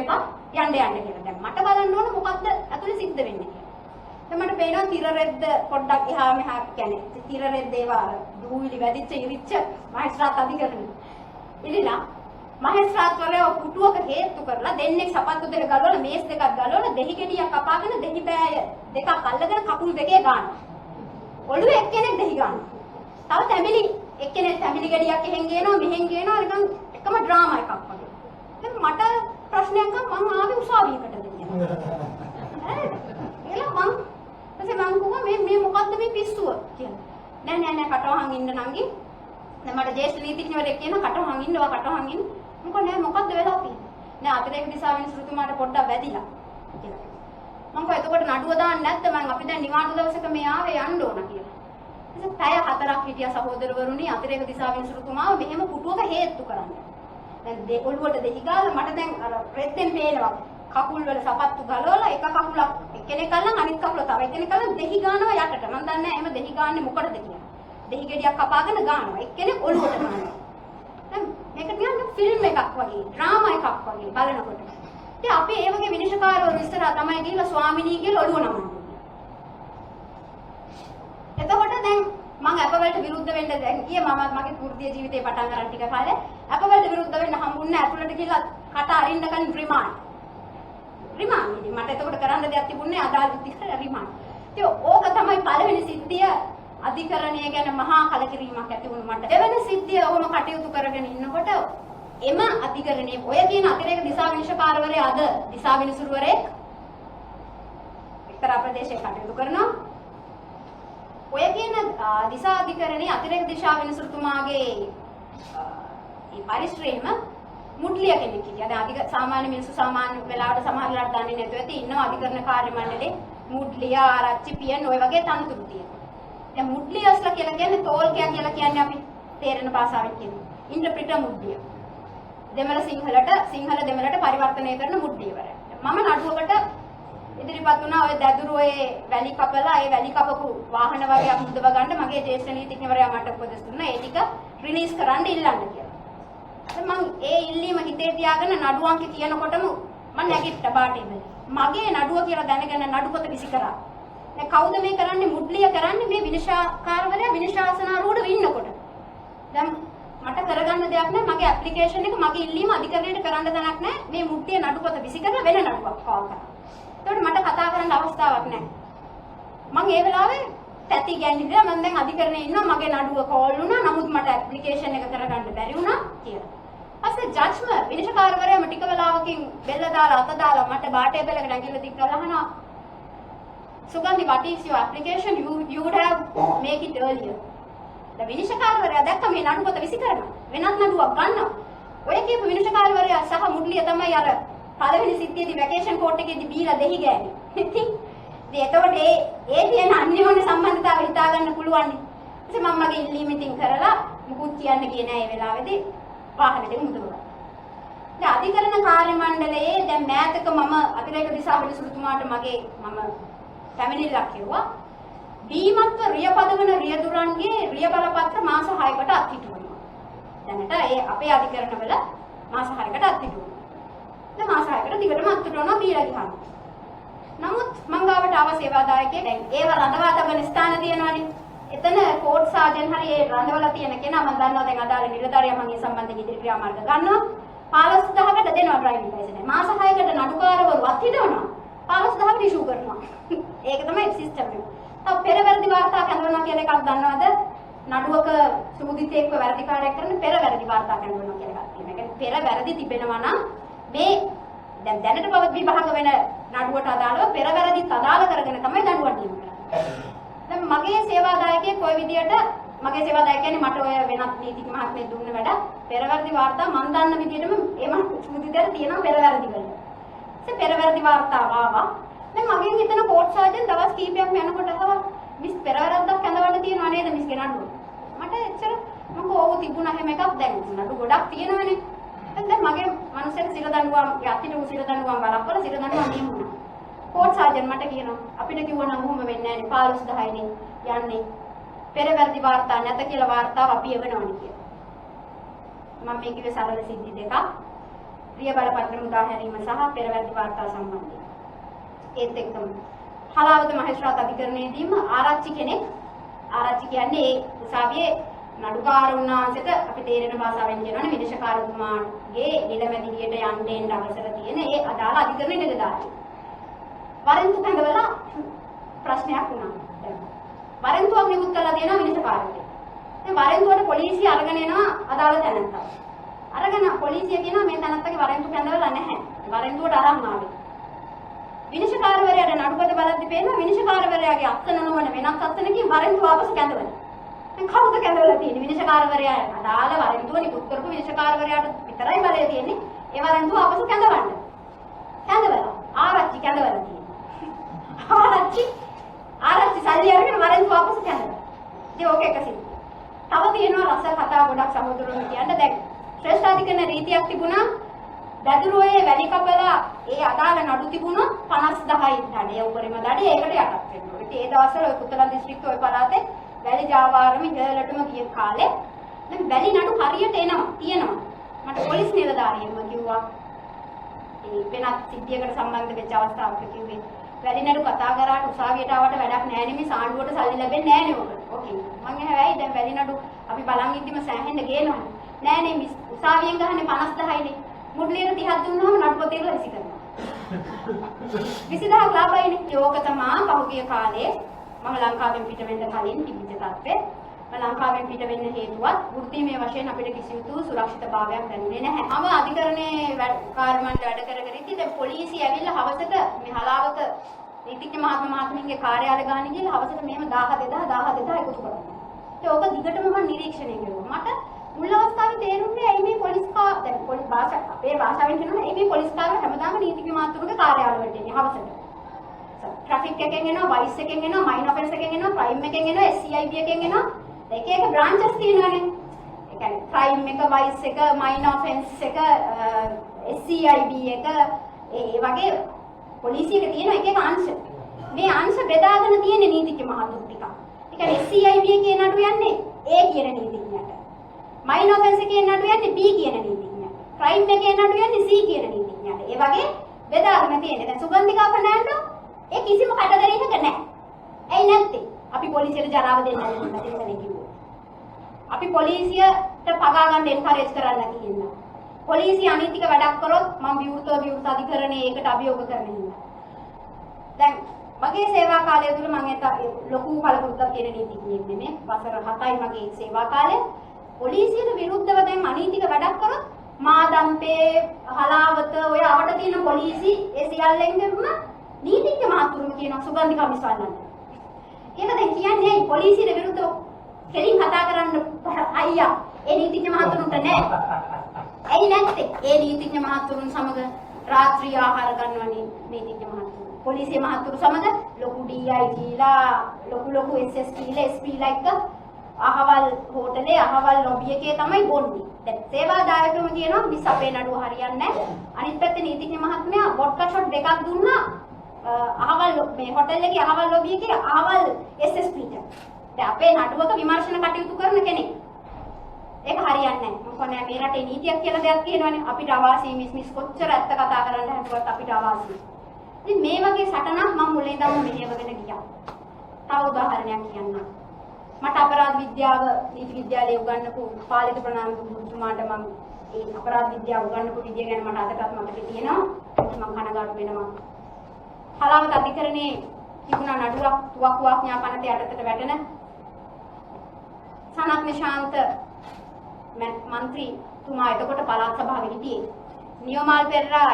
එපා යන්න කියලා. දැන් මට බලන්න ඕන මොකද්ද ඇතුලේ සිද්ධ වෙන්නේ කියලා. දැන් මට පේනවා තිර රෙද්ද පොඩ්ඩක් එහා මෙහා කියන්නේ තිර රෙද්ද ඒවා දූවිලි වැඩිච්ච ඉරිච්ච මහේස්ත්‍රාත් අධිකරණය. ඉතින්ලා මහේස්ත්‍රාත්වරයා පුටුවක හේතු කරලා දෙන්නේ සපත්තු දෙක ගලවලා මේස් දෙකක් ගලවලා දෙහි ගෙඩියක් කපාගෙන දෙහි බෑය දෙකක් අල්ලගෙන කකුල් දෙකේ ගන්නවා. ඔළුවේ එක්කෙනෙක් දෙහි ගන්නවා. තව තැඹිලි එක්කෙනෙක් තැඹිලි ගෙඩියක් එහෙන් ගේනවා මෙහෙන් ගේනවා නිකන් එකම ඩ්‍රාමා එකක් වගේ. දැන් මට ප්‍රශ්නයක් මම ආවේ උසාවියකටද කියලා. එලා මං කිව්වා මේ මොකද්ද මේ පිස්සුව කියලා. නෑ කටවහන් ඉන්න නංගි. දැන් මට ජේෂ්ඨ නීතිඥවරයෙක් කියනවා කටවහන් ඉන්න. මොකද නෑ මොකද්ද වෙලා තියෙන්නේ? නෑ අතිරේක දිසාවෙන් සෘතුමාට පොඩ්ඩක් වැදිලා කියලා. මං කිව්වා එතකොට නඩුව දාන්න නැත්ද මං අපි දැන් නිවාඩු දවසක මේ ආවේ යන්න ඕන කියලා. ඉතින් පැය 4ක් හිටියා සහෝදරවරුනි අතිරේක දිසාවෙන් සෘතුමාව මෙහෙම පුටුවක හේතු කරන්නේ. දැන් ඔළුවට දෙහි ගාලා මට දැන් අර රෙද්දෙන් පේනවා කකුල් වල සපත්තු ගලවලා එක කකුලක් එක්කෙනෙක් අල්ලන් අනිත් කකුල තව එක්කෙනෙක් අල්ලන් දෙහි ගන්නවා යටට. මම දන්නේ නැහැ එහෙම දෙහි ගාන්නේ මොකටද කියලා. දෙහි ගෙඩියක් කපාගෙන ගන්නවා. එක්කෙනෙක් ඔළුවට ගන්නවා. දැන් මේක කියන්නේ ෆිල්ම් එකක් වගේ, ඩ්‍රාමා එකක් වගේ බලනකොට. ඉතින් අපි ඒ වගේ විනිශ්චයකාරවරු ඉස්සරහා තමයි ගිහලා ස්වාමිනී කියලා ඔළුව නමන්නේ. එතකොට දැන් මම අපවලට විරුද්ධ වෙන්න දැන් කියේ මම මගේ වෘත්තීය ජීවිතේ පටන් ගන්න ටික කාලේ අපවලට විරුද්ධ වෙන්න හම්බුන්නේ ඇතුළට ගිහලා කට අරින්න කලින් රිමාන්ඩ්. ඉතින් මට එතකොට කරන්න දෙයක් තිබුණේ අදාළ විදිහට රිමාන්ඩ්. ඉතින් ඕක තමයි පළවෙනි සිද්ධිය අධිකරණය ගැන මහා කලකිරීමක් ඇති වුණා මට. දෙවෙනි සිද්ධිය ඔහොම කටයුතු කරගෙන ඉන්නකොට එම අධිකරණයේ ඔය කියන අතිරේක දිසා විනිශ්චයකාරවරයා අද දිසා විනිසුරුවරයෙක් එක්තරා ප්‍රදේශයක කටයුතු කරනවා. ඔය කියන දිසා අධිකරණයේ අතිරේක දිසා විනිසුරුතුමාගේ මේ පරිශ්‍රයේම මුඩ්ලිය කෙනෙක් හිටියා. දැන් අධික සාමාන්‍ය මිනිස්සු සාමාන්‍ය වෙලාවට සමහරලාට දන්නේ නැතුව ඇති ඉන්නවා අධිකරණ කාර්ය මණ්ඩලේ මුඩ්ලිය ආරච්චි පියන් ඔය වගේ තනතුරු තියෙනවා. දැන් මුඩ්ලියස්ලා කියලා කියන්නේ තෝල්කයා කියලා කියන්නේ අපි තේරෙන භාෂාවෙන් කියනවා. ඉන්ටර්ප්‍රිටර් මුඩ්ලිය. දෙමළ සිංහල දෙමළට පරිවර්තනය කරන මුඩ්ලියවරයා. මම නඩුවකට ඉදිරිපත් වුණා ඔය දැදුරු ඔය වැලි කපලා ඒ වැලි කපපු වාහන වගේ මුදව ගන්න මගේ ජේෂ්ඨ නීතිඥවරයා මට උපදෙස් දුන්නා. ඒ ටික රිලීස් කරන්න ඉල්ලන්න කියලා. මම ඒ ඉල්ලීම හිතේ තියාගෙන නඩු අංක කියනකොටම මම නැගිට්ටා බාටේබලේ. මගේ නඩුව කියලා දැනගෙන නඩුපොත විසි කරා. දැන් කවුද මේ කරන්නේ? මුඩ්ලිය කරන්නේ මේ විනිශ්චයකාරවරයා විනිශ්චයාසනාරූඪව ඉන්නකොට. දැන් මට කරගන්න දෙයක් නැහැ. මගේ ඇප්ලිකේෂන් එක මගේ ඉල්ලීම අධිකරණයට කරන්න දණක් නැහැ. මේ මුඩ්ලිය නඩුපොත විසි කරලා වෙන නඩුවක් කෝල් කරා. ඒකට මට කතා කරන්න අවස්ථාවක් නැහැ. මම ඒ වෙලාවේ පැති ගෑනිලා මම දැන් අධිකරණයේ ඉන්නවා මගේ නඩුව කෝල් වුණා. නමුත් මට ඇප්ලිකේෂන් එක කරගන්න බැරි වුණා කියලා. ඊපස්සේ ජජ්ම විනිශ්චයකාරවරයාම ටික වෙලාවකින් බෙල්ල දාලා අත දාලා මට බාටේ බෙල්ලක නැගිලා දික්කලා අහනවා Sugandhi, what is your application? You would have make it earlier. The විනිශ්චයකාරවරයා දැක්ක මේ නඩුපත විසි කරනවා. වෙනත් නඩුවක් ගන්නවා. ඔය කියපු විනිශ්චයකාරවරයා සහ මුඩ්ලිය තමයි අර පළවෙනි සිද්ධියේදී වැකේෂන් කෝට් එකේදී බීලා දෙහි ගෑනේ. ඉතින් එතකොට ඒ තියෙන අන්‍යෝන්‍ය සම්බන්ධතාවය හිතා ගන්න පුළුවන්. ඉතින් මම මගේ ඉල්ලීම ඉතින් කරලා මුකුත් කියන්න ගියේ නෑ ඒ වෙලාවේදී වාහනේ මුදවලා. දැන් අධිකරණ කාර්ය මණ්ඩලයේ දැන් මෑතක මම අතිරේක දිසා විනිසුරුතුමාට මම පැමිණිල්ලක් කිව්වා. බීමත්ව රියපදවන රියදුරන්ගේ රිය බලපත්‍ර මාස 6කට අත්හිටුවනවා. දැනට ඒ අපේ අධිකරණවල මාස 6කට අත්හිටුවනවා. දැන් මාස 6කට දිගටම අත්හිටුවනවා බීලා ගියාම. නමුත් මං ගාවට ආව සේවාදායකයෙක් දැන් ඒව රඳවා තබන ස්ථාන තියෙනවානේ. එතන කෝඩ් සාජන් හරි ඒ රඳවලා තියෙන කෙනා මම දන්නවා දැන් අදාළ නිලධාරියා මම මේ සම්බන්ධයෙන් ඉදිරි ක්‍රියාමාර්ග ගන්නවා. 15000කට දෙනවා ඩ්‍රයිවිං ලයිසන්ස්. මාස 6කට නඩුකාරවරු අත්හිටවනවා. 15000කට ඉෂුව කරනවා. ඒක තමයි සිස්ටම් එක. තව පෙරවැරදි වාර්තා කැඳවනවා කියන එකක් දන්නවද? නඩුවක සුමුදිතේක්ව වැරදිකාරයක් කරන පෙරවැරදි වාර්තා කැඳවනවා කියන එකක් තියෙනවා. ඒ කියන්නේ පෙරවැරදි තිබෙනවා නම් මේ දැන් දැනට පවත් විභාග වෙන නඩුවට අදාළව පෙරවැරදිත් අදාළ කරගෙන තමයි නඩුවක් දීම කරන්නේ. දැන් මගේ සේවාදායකයෙක් කොයි විදියට මගේ සේවාදායක කියන්නේ මට ඔය වෙනත් නීතිඥ මහත්මයෙක් දුන්න වැඩ පෙරවැරදි වාර්තා මම දන්න විදියටම ඒ සුමුදිතේට තියෙනවා පෙරවැරදි වල. ඒ පෙරවැරදි වාර්තාව ආවා. දැන් මගෙන් හිතන කෝට් සාජන් දවස් කීපයක්ම යනකොට අහවා මිස් පෙරවැරද්දක් කැඳවන්න තියෙනව නේද මිස්ගේ නඩුව. මට එච්චර මම ඕව තිබුණා හැම එකක් දැන් නඩු ගොඩක් තියෙනවනේ. දැන් මගේ මනුස්සයෙක් සිර දඬුවම් යතිරු සිර දඬුවම් බලපලා සිර දඬුවම් නියමුණා. කෝට් සාජන් මට කියනවා අපිට කිව්වනම් ඔහොම වෙන්නේ නැහැ නේ 15010 නේ යන්නේ. පෙරවැරදි වාර්තා නැත කියලා වාර්තාව අපි එවනවනේ කියලා. මම මේ කිව්වේ සරල සිද්ධි දෙකක්. ප්‍රිය බලපත්‍ර මුදා හැරීම සහ පෙරවැරදි වාර්තා සම්බන්ධයෙන්. ඒත් එක්කම හලාවත මහේස්ත්‍රාත් අධිකරණයේදීම ආරච්චි කියන්නේ ඒ උසාවියේ නඩුකාරුන් වහන්සේට අපි තේරෙන භාෂාවෙන් කියනවනේ විනිශ්චයකාරතුමාගේ නිලමැදිරියට යන්න අවසර තියෙන ඒ අදාළ අධිකරණ නිලධාරියෙක්. වරෙන්තු කැඳවලා ප්‍රශ්නයක් වුණා. වරෙන්තුවක් නිකුත් කළා දෙනවා විනිශ්චයකාරයෙක්. දැන් වරෙන්තුවට පොලිසිය අරගෙන එනවා අදාළ තැනට. අරගෙන පොලිසිය කියනවා මේ තැනත්තගේ වරෙන්තු කැඳවලා නැහැ. වරෙන්තුවට අරන් ආවේ. විනිශ්චයකාරවරයාට නඩුපත බලද්දි පේනවා විනිශ්චයකාරවරයාගේ අත්සන නොවන වෙනත් අත්සනකින් වරෙන්තුව ආපසු කැඳවලා. දැන් කවුද කැඳවලා තියෙන්නේ? විනිශ්චයකාරවරයා අදාළ වරෙන්තුව නිකුත් කරපු විනිශ්චයකාරවරයාට විතරයි බලය තියෙන්නේ. ඒ වරෙන්තුව ආපසු කැඳවන්න. කැඳවලා ආරච්චි කැඳවලා තියෙනවා. ආරච්චි සල්ලි අරගෙන වරෙන්තුව ආපසු කැඳවලා. ඉතින් ඕක එක සිද්ධිය. තව තියෙනවා රස කතා ගොඩක් සහෝදරවරුන් කියන්න දැන් ශ්‍රේෂ්ඨාධිකරණ රීතියක් තිබුණා. දදුරුවේ වැඩි කපලා ඒ අදාළ නඩු තිබුණොත් 50000යි දඩේ උපරිම දඩේ ඒකට යටත් වෙනවා. ඉතින් ඒ දවස්වල ඔය පුත්තලන් දිස්ත්‍රික්කයේ ඔය පළාතේ වැලි ජාවාරම ඉහළටම ගිය කාලේ දැන් වැලි නඩු හරියට තියෙනවා. මට පොලිස් නිලධාරියෙක්ම කිව්වා ඒ වෙනත් සිද්ධියකට සම්බන්ධ වෙච්ච අවස්ථාවක කිව්වේ වැලි නඩු කතා කරාට උසාවියට ආවට වැඩක් නැහැ නේ මේ සාණ්ඩුවට සල්ලි ලැබෙන්නේ නැහැ නේ ඔකට. ඕකේ. මං ඇහුවයි දැන් වැලි නඩු අපි බලන් ඉද්දිම සෑහෙන්න ගේනවනේ. නෑ නේ උසාවියෙන් ගහන්නේ 50000යිනේ. මුඩලියට 30ක් දුන්නාම නඩු පොතේ ඉවරයි කරනවා. 20000ක් ලාභයිනේ. ඒක තමයි පහුගිය කාලේ මම ලංකාවෙන් පිට වෙන්න කලින් තිබිච්ච තත්ත්වය. මම ලංකාවෙන් පිට වෙන්න හේතුවත් වෘත්තීමය වශයෙන් අපිට කිසිදු සුරක්ෂිතභාවයක් දැනුනේ නැහැ. අම අධිකරණයේ කාර්යමණ්ඩල වැඩ කර ඉතින් දැන් පොලිසිය ඇවිල්ලා හවසට මේ හලාවත නීතිඥ මහත්මයාගේ කාර්යාලය ගාන ගිහලා හවසට මෙහෙම 12000 එකතු කරනවා. ඒක ඕක දිගටම මම නිරීක්ෂණය කරුවා. මට මුල් අවස්ථාවේ තේරුන්නේ ඇයි මේ පොලිස් දැන් පොලිස් අපේ භාෂාවෙන් කියනවා ඇයි මේ පොලිස් කාර්යය හැමදාම නීතිඥ මහත්මයාගේ කාර්යාලවලට එන්නේ හවසට. ට්‍රැෆික් එකෙන් එනවා, වයිස් එකෙන් එනවා, මයින් ඔෆෙන්ස් එකෙන් එනවා, ක්‍රයිම් එකෙන් එනවා, SCIB එකෙන් එනවා. එක එක බ්‍රාන්චස් තියෙනවානේ. ඒ කියන්නේ ක්‍රයිම් එක, වයිස් එක, මයින් ඔෆෙන්ස් එක, SCIB එක ඒ වගේ පොලිසියක තියෙන එක එක අංශ. මේ අංශ බෙදාගෙන තියෙන නීතිඥ මහතුරු ටික. ඒ කියන්නේ SCIB කියන නඩු යන්නේ A කියන නීතිඥයට. මයින් ඔෆෙන්ස් එකේ නඩු යන්නේ B කියන නීතිඥයට. ක්‍රයිම් එකේ නඩු යන්නේ C කියන නීතිඥයට. ඒ වගේ බෙදාගෙන තියෙන්නේ. දැන් සුගන්ධිකා ෆර්නෑන්ඩෝ ඒ කිසිම කටදැරීමක් නැහැ. ඇයි නැත්තේ? අපි පොලිසියට ජරාව දෙන්න නැතිවනේ කිව්වෝ. අපි පොලිසියට පගා ගන්න එන්කරේජ් කරන්න කියනවා. පොලිසිය අනීතික වැඩක් කරොත් මම විවෘත අධිකරණයේ ඒකට අභියෝග කරන්න ඉන්නවා. දැන් මගේ සේවා කාලය තුල මම ලොකු පළපුරුද්දක් තියෙන නීතිඥයෙක් නෙමෙයි. වසර 7යි මගේ සේවා කාලය. පොලිසියට විරුද්ධව දැන් අනීතික වැඩක් කරොත් මාදම්පේ හලාවත ඔය අවට තියෙන පොලිසි ඒ සියල්ලෙන්ගම නීතිඥ මහතුරුම කියන සුගන්ධිකා මිස්වන්නන්න. ඒක දැන් කියන්නේ ඇයි පොලිසියට විරුද්ධව කෙලින් කතා කරන්න අයියා ඒ නීතිඥ මහතුරුන්ට නෑ. ඇයි නැත්තේ? ඒ නීතිඥ මහතුරුන් සමග රාත්‍රී ආහාර ගන්නවනේ නීතිඥ මහතුරු. පොලිසිය මහතුරු සමග ලොකු DIGලා ලොකු SSPලා SPලා එක්ක අහවල් හෝටලේ අහවල් ලොබි එකේ තමයි බොන්නේ. දැන් සේවාදායකයම කියනවා මිස් අපේ නඩුව හරියන්නේ නැහැ. අනිත් පැත්තේ නීතිඥ මහත්මයා වොඩ්කා ෂොට් දෙකක් දුන්නා අහවල් මේ හෝටල් එකේ අහවල් ලොබි එකේ අහවල් SSPට. දැන් අපේ නඩුවක විමර්ශන කටයුතු කරන කෙනෙක්. ඒක හරියන්නේ නැහැ. මොකද මේ රටේ නීතියක් කියලා දෙයක් තියෙනවානේ. අපිට අවාසි මිස් කොච්චර ඇත්ත කතා කරන්න හැදුවත් අපිට අවාසි. ඉතින් මේ වගේ සටනක් මම මුලින් ඉඳන්ම මෙහෙවගෙන ගියා. තව උදාහරණයක් කියන්නම්. මට අපරාධ විද්‍යාව නීති විද්‍යාලයේ උගන්වපු පාලිත ප්‍රනාන්දු ගුරුතුමාට මම ඒ අපරාධ විද්‍යාව උගන්වපු විදිය ගැන මට අදටත් මතක තියෙනවා. ඒක මම කනගාටු වෙනවා. හලාවත අධිකරණයේ තිබුණා නඩුවක් තුවක්කුවක් ඥාපනත යටතට වැටෙන සනත් නිශාන්ත මන්ත්‍රීතුමා එතකොට පළාත් සභාවේ හිටියේ. නියෝමාල් පෙරේරා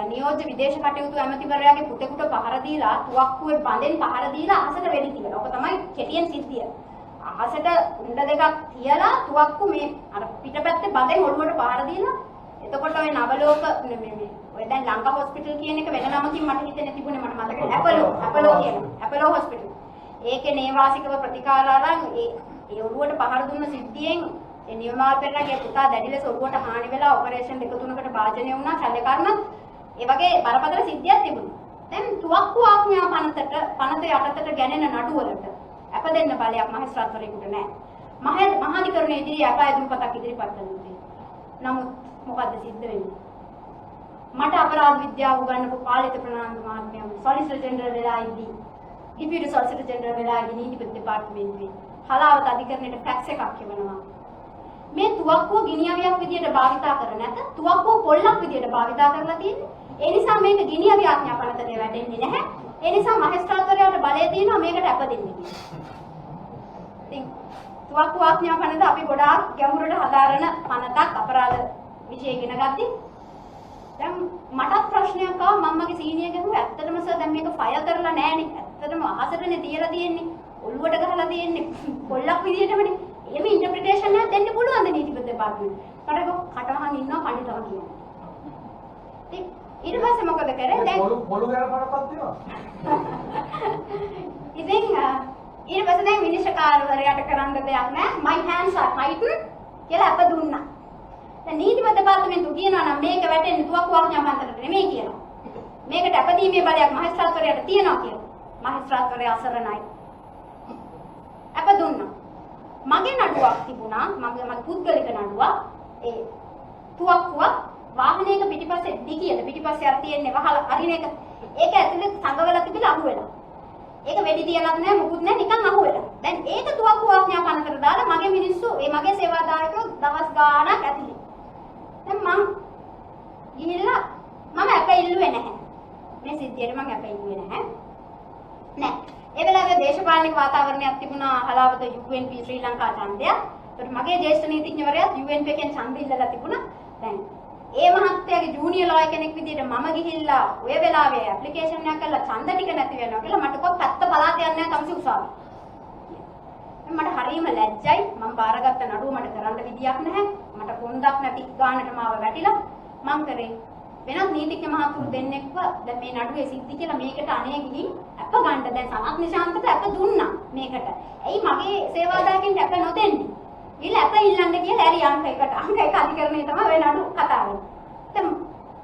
නියෝජ්‍ය විදේශ කටයුතු ඇමතිවරයාගේ පුතෙකුට පහර දීලා තුවක්කුවේ බඳෙන් පහර දීලා අහසට වෙඩි තියලා. ඔක තමයි කෙටියෙන් සිද්ධිය. අහසට උණ්ඩ දෙකක් තියලා තුවක්කු මේ අර පිටපැත්තේ බඳෙන් ඔළුවට පහර දීලා. එතකොට ඔය නවලෝක මේ ඔය දැන් ලංකා හොස්පිටල් කියන එක වෙන නමකින් මට හිතෙන්නේ තිබුණේ මට මතක නැහැ. ඇපලෝ කියන ඇපලෝ හොස්පිටල්. ඒකේ නේවාසිකව ප්‍රතිකාර අරන් ඒ ඔළුවට පහර දුන්න සිද්ධියෙන් ඒ නියමාල් පෙරේරාගේ පුතා දැඩි ලෙස ඔළුවට හානි වෙලා ඔපරේෂන් දෙක තුනකට භාජනය වුණා. ශල්‍යකර්ම ඒ වගේ බරපතල සිද්ධියක් තිබුණා. දැන් තුවක්කු ආඥා පනත යටතට ගැනෙන නඩුවලට අප දෙන්න බලයක් මහේස්ත්‍රාත්වරයෙකුට නැහැ. මහාධිකරණයේ ඉදිරියේ අප ඇදුම්පතක් ඉදිරිපත් කරනවා. නමුත් මොකද්ද සිද්ධ වෙන්නේ? මට අපරාධ විද්‍යාව උගන්වපු පාලිත ප්‍රනාන්දු මහත්මයා සොලිසිටර් ජෙනරල් වෙලා ඉදී ඩිපියුටි සොලිසිටර් ජෙනරල් වෙලා ඉදී නීතිපති දෙපාර්තමේන්තුවේ හලාවත අධිකරණයට ෆැක්ස් එකක් කියවනවා. මේ තුවක්කුව ගිනියවියක් විදියට භාවිතා කර නැත. තුවක්කුව පොල්ලක් විදියට භාවිතා කරලා තියෙන්නේ. ඒ නිසා මේක ගිනියවි ආඥා පනතේ වැටෙන්නේ නැහැ. ඒ නිසා මහේස්ත්‍රාත්වරයාට බලය තියෙනවා මේකට අප දෙන්න කියලා. ඉතින් තුවක්කුව ආඥා පනත අපි ගොඩාක් ගැඹුරට හදාරන පනතක් අපරාධ විෂය ඉගෙන ගත්තී. දැන් මටත් ප්‍රශ්නයක් ආවා මම්මගේ සීනියර් කෙනෙක් ඇත්තටම සර් දැන් මේක ෆයර් කරලා නැහනේ. ඇත්තටම අහසටනේ තියලා තියෙන්නේ. ඔළුවට ගහලා තියෙන්නේ. පොල්ලක් විදියටමනේ. එහෙම ඉන්ටර්ප්‍රිටේෂන් එකක් දෙන්න පුළුවන්ද නීතිපති දෙපාර්තමේන්තුවේ? මට කටවහන් ඉන්නවා පඬිතුමා කියනවා. ඊට පස්සේ මොකද කරේ? දැන් පොළු ගැන පරපත් දෙනවා. ඉතින් ඊට පස්සේ දැන් විනිශ්චයකාරවරයාට කරන්න දෙයක් නැහැ. My hands are tightened කියලා අප දුන්නා. දැන් නීතිපති දෙපාර්තමේන්තුව කියනවා නම් මේක වැටෙන්නේ තුවක්කුව ආඥා පනතට නෙමෙයි කියනවා. මේකට අපදීමේ බලයක් මහේස්ත්‍රාත්වරයාට තියෙනවා කියලා. මහේස්ත්‍රාත්වරයා අසරණයි. අප දුන්නා. මගේ නඩුවක් තිබුණා මගේ පුද්ගලික නඩුවක් ඒ තුවක්කුව වාහනයක පිටිපස්සේ දිගියට පිටිපස්සේ අර තියෙන්නේ වහලා අරින එක ඒක ඇතුලේ සංගවලා තිබිලා අහුවෙලා ඒක වෙඩි තියලත් නැහැ මුකුත් නැහැ නිකන් අහුවෙලා දැන් ඒක තුවක්කුව ආඥා පනතට දාලා මගේ මිනිස්සු ඒ මගේ සේවාදායකයෝ දවස් ගාණක් ඇතුලේ දැන් මං ගිහිල්ලා මම අප ඉල්ලුවේ නැහැ මේ සිද්ධියට මම අප ඉල්ලුවේ නැහැ නෑ ඒ වෙලාවේ දේශපාලනික වාතාවරණයක් තිබුණා හලාවත UNP ශ්‍රී ලංකා ඡන්දය. ඒකට මගේ ජ්‍යෙෂ්ඨ නීතිඥවරයාත් UNP එකෙන් ඡන්ද ඉල්ලලා තිබුණා. දැන් ඒ මහත්තයාගේ ජූනියර් ලෝයර් කෙනෙක් විදිහට මම ගිහිල්ලා ඔය වෙලාවේ ඇප්ලිකේෂන් එකක් කරලා ඡන්ද ටික නැති වෙනවා කියලා මට කොහොම පැත්ත පළාත යන්නේ නැහැ තමසි උසාවියේ. මට හරියම ලැජ්ජයි. මම බාරගත්ත නඩුව මට කරන්න විදියක් නැහැ. මට කොන්දක් නැති ගානට මාව වැටිලා මං කරේ වෙනත් නීතිඥ මහතුරු දෙන්නෙක්ව දැන් මේ නඩුවේ සිද්ධි කියලා මේකට අනේ ගිහින් අප ගන්න දැන් සනත් නිශාන්තට අප දුන්නා මේකට. ඇයි මගේ සේවාදායකින්ට අප නොදෙන්නේ? ඊළ අප ඉල්ලන්න කියලා ඇරි අංක 1ට. අංක 1 අධිකරණයේ තමයි ඔය නඩු කතා වෙන්නේ. දැන්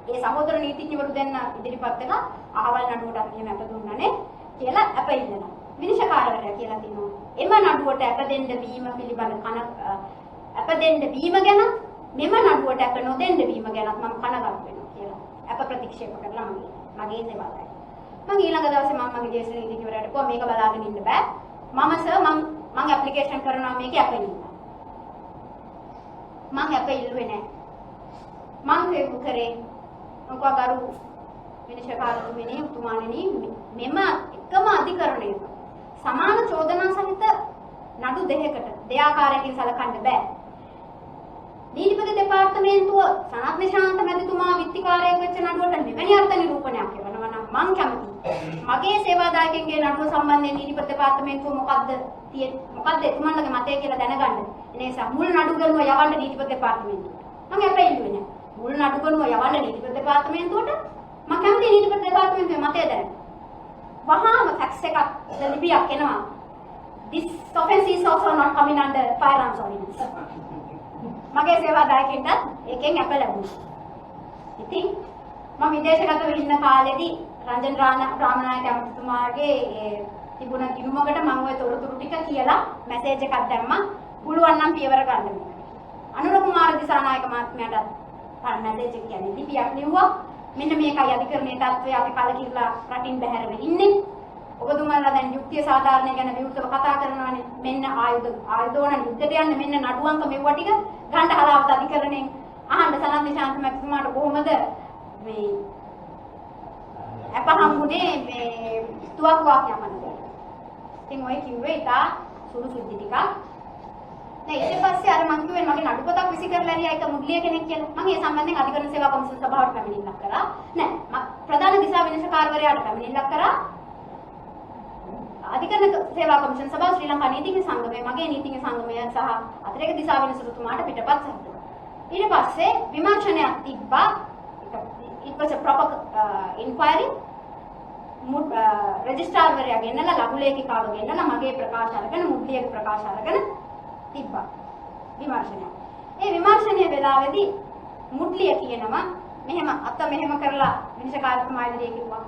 මේ සහෝදර නීතිඥවරු දෙන්න ඉදිරිපත් වෙලා අහවල් නඩුවට මෙහෙම අප දුන්නානේ කියලා අප ඉල්ලනවා. විනිශ්චයකාරවරයා කියලා තිනවා. එම නඩුවට අප දෙන්න වීම පිළිබඳ අප දෙන්න වීම ගැන මෙම නඩුවට අප නොදෙන්න වීම ගැනත් මම කනගාටු වෙනවා කියලා. අප ප්‍රතික්ෂේප කරලා මගේ සේවාවයි. මම ඊළඟ දවසේ මම මගේ ජ්‍යෙෂ්ඨ නීතිඥවරයාට කිව්වා මේක බලාගෙන ඉන්න බෑ. මම ඇප්ලිකේෂන් කරනවා මේකේ අපේ ඉන්න. මම අපේ ඉල්ලුවේ නෑ. මම කරේ මොකක් අරු විනිශ්චයකාරතුමනි උතුමාණෙනි මෙම එකම අධිකරණයක සමාන චෝදනා සහිත නඩු දෙකකට දෙආකාරයකින් සලකන්න බෑ. නීතිපති දෙපාර්තමේන්තුව සනත් නිශාන්ත මැතිතුමා විත්තිකාරයෙක් වෙච්ච නඩුවට මෙවැනි අර්ථ නිරූපණයක් කරනවා නම් මම කැමතියි. මගේ සේවාදායකයන්ගේ නඩුව සම්බන්ධයෙන් නීතිපති දෙපාර්තමේන්තුව මොකද්ද එතුමන්ලගේ මතය කියලා දැනගන්න. ඒ නිසා මුල් නඩු ගනුව යවන්න නීතිපති දෙපාර්තමේන්තුවට. මම අපේ ඉල්ලුවේ නෑ. මුල් නඩු ගනුව යවන්න නීතිපති දෙපාර්තමේන්තුවට මම කැමතියි නීතිපති දෙපාර්තමේන්තුවේ මතය දැනගන්න. වහාම ෆැක්ස් එකක් ලිපියක් එනවා. This offense is also not coming under firearms ordinance. මගේ සේවාදායකයන්ට එකෙන් අප ලැබුණා. ඉතින් මම විදේශගතව ඉන්න කාලෙදී රංජන් රාමනායක ඇමතිතුමාගේ තිබුණ ගිණුමකට මම ওই තොරතුරු ටික කියලා මැසේජ් එකක් දැම්මා. පුළුවන් නම් පියවර ගන්න මේකට. අනුර කුමාර දිසානායක මහත්මයාට මැසේජ් එක කියන්නේ ලිපියක් ලිව්වා. මෙන්න මේකයි අධිකරණයේ තත්ත්වය අපි කලකිරලා රටින් බැහැරව ඉන්නේ. ඔබතුමාලා දැන් යුක්තිය සාධාරණය ගැන විවෘතව කතා කරනවානේ. මෙන්න ආයුධෝන යුද්ධයට යන්න මෙන්න නඩුවංක මෙව්වා ටික ගන්න හලාවත අධිකරණයෙන් අහන්න සනත් නිශාන්ත මැතිතුමාට කොහොමද මේ අප හම්බුනේ මේ තුවක්කුවක් යමනද. ඉතින් ඔය කිව්වේ ඉතා සුළු සුද්ධි ටිකක්. දැන් ඊට පස්සේ අර මං කිව්වේ මගේ නඩු පොතක් විසි කරලා හරි ආයක මුග්ලිය කෙනෙක් කියලා. මම ඒ සම්බන්ධයෙන් අධිකරණ සේවා කොමිසම සභාවට පැමිණිල්ලක් කරා. නෑ ප්‍රධාන දිසා විනිශ්චයකාරවරයාට පැමිණිල්ලක් කරා. අධිකරණ සේවා කොමිෂන් සභාව ශ්‍රී ලංකා නීතිඥ සංගමය මගේ නීතිඥ සංගමය සහ අතිරේක දිසා විනිශ්චයතුමාට පිටපත් සැදුවා. ඊට පස්සේ විමර්ශනයක් තිබ්බා. it was a proper inquiry. රෙජිස්ට්‍රාර්වරයා ගෙන්නලා ලඝු ලේඛිකාව ගෙන්නලා මගේ ප්‍රකාශ අරගෙන මුද්ලියගේ ප්‍රකාශ අරගෙන තිබ්බා විමර්ශනය. ඒ විමර්ශනයේ වෙලාවේදී මුද්ලිය කියනවා මෙහෙම අත මෙහෙම කරලා විනිශ්චයකාරතුමා ඉදිරියේ කිව්වා.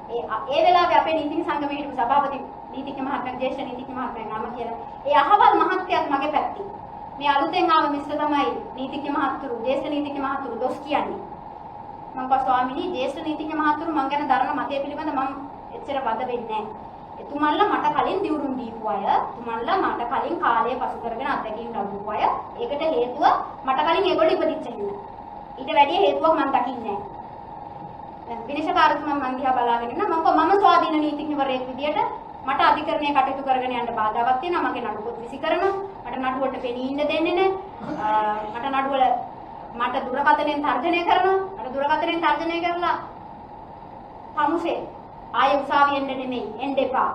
ඒ වෙලාවේ අපේ නීතිඥ සංගමයේ හිටපු සභාපති නීතිඥ මහත්මයා ජ්‍යෙෂ්ඨ නීතිඥ මහත්මයා නම කියලා. ඒ අහවල් මහත්යත් මගේ පැත්තේ. මේ අලුතෙන් ආව මිස්ටර් තමයි නීතිඥ මහත්තුරු ජ්‍යෙෂ්ඨ නීතිඥ මහත්තුරු දොස් කියන්නේ. මම කව ස්වාමිනී ජේෂ්ඨ නීතිඥ මහතුරු මං ගැන දරන මතය පිළිබඳ මම එච්චර වද වෙන්නේ නැහැ. එතුමන්ලා මට කලින් දියුණුම් දීපු අය, එතුමන්ලා මට කලින් කාලය පසු කරගෙන අත්දැකීම් ලැබුපු අය. ඒකට හේතුව මට කලින් ඒගොල්ලෝ ඉපදිච්ච හින්දා. ඊට වැඩිය හේතුවක් මම දකින්නේ නැහැ. දැන් විනිශ්චයකාරතුමා මං දිහා බලාගෙන ඉන්න මම ස්වාධීන නීතිඥවරයෙක් විදියට මට අධිකරණයේ කටයුතු කරගෙන යන්න බාධාවක් තියෙනවා. මගේ නඩුවත් විසි කරනවා. මට නඩුවට පෙනී ඉන්න දෙන්නේ නැහැ. මට නඩුවල මට දුරකථනයෙන් තර්ජනය කරනවා. මට දුරකථනයෙන් තර්ජනය කරලා තමුසේ ආයෙ උසාවියෙන්ද නෙමෙයි එන්න එපා.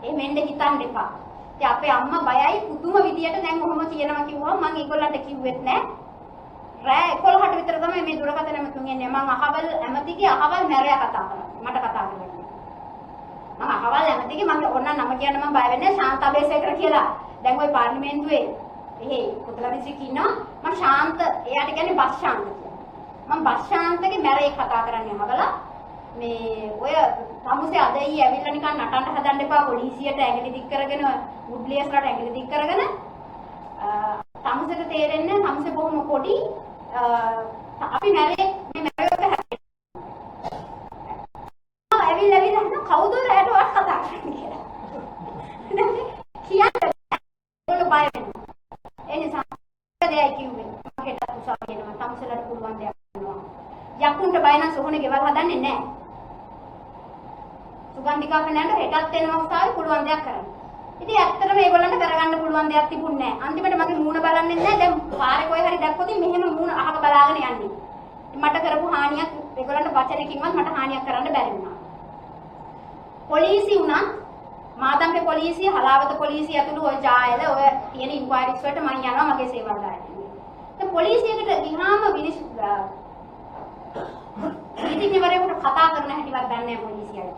එහෙම එන්න හිතන්න එපා. ඉතින් අපේ අම්මා බයයි පුදුම විදියට දැන් ඔහොම කියනවා කිව්වම මම ඒගොල්ලන්ට කිව්වෙත් නැහැ. රෑ 11ට විතර තමයි මේ දුරකථනයම තුන් එන්නේ. මම අහවල් ඇමතිගේ අහවල් මැරයා කතා කරන්නේ. මට කතා කරන්නේ. මම අහවල් ඇමතිගේ මම ඕන නම කියන්න මම බය වෙන්නේ ශාන්ත අබේසේකර කියලා. දැන් ওই පාර්ලිමේන්තුවේ කොතලා දිස්ත්‍රික්කේ ඉන්නවා. මම ශාන්ත එයාට කියන්නේ බස් ශාන්ත කියලා. මම බස් ශාන්තගේ මැරේ කතා කරන්නේ අහවලා. මේ ඔය තමුසේ අද ඊ ඇවිල්ලා නිකන් නටන්න හදන්න එපා පොලිසියට ඇඟිලි දික් කරගෙන මුඩ්ලියස්ලට ඇඟිලි දික් කරගෙන තමුසේට තේරෙන්නේ තමුසේ බොහොම පොඩි අපි මැරේ මේ මැරේක ඇවිල්ලා හින කවුද රැට වට කතා කරන්නේ කියලා. කියන්නේ ඔය බය වෙනවා. ඒ නිසා දෙයයි කිව්වේ. හෙට උසාවියේම තමුසේලට පුළුවන් දෙයක් කරනවා. යකුන්ට බය නම් සොහොනේ ගෙවල් හදන්නේ නැහැ. සුගන්ධිකා ෆර්නෑන්ඩෝ හෙටත් එනවා උසාවියේ පුළුවන් දෙයක් කරන්න. ඉතින් ඇත්තටම මේගොල්ලන්ට කරගන්න පුළුවන් දෙයක් තිබුණේ නැහැ. අන්තිමට මගේ මූණ බලන්නේ නැහැ. දැන් පාරේ කොයි හරි දැක්කොත් මෙහෙම මූණ අහක බලාගෙන යන්නේ. මට කරපු හානියක් ඒගොල්ලන්ට වචනකින්වත් මට හානියක් කරන්න බැරි වුණා. පොලිසිය උනත් මාතම්පේ පොලිසිය, හලාවත පොලිසිය ඇතුළු ඔය ජායල ඔය තියෙන ඉන්ක්වයරිස් වලට මම යනවා මගේ සේවාව දාන්න. දැන් පොලිසියකට ගිහාම නීතිඥවරයෙකුට කතා කරන හැටිවත් දන්නේ නැහැ පොලිසියට.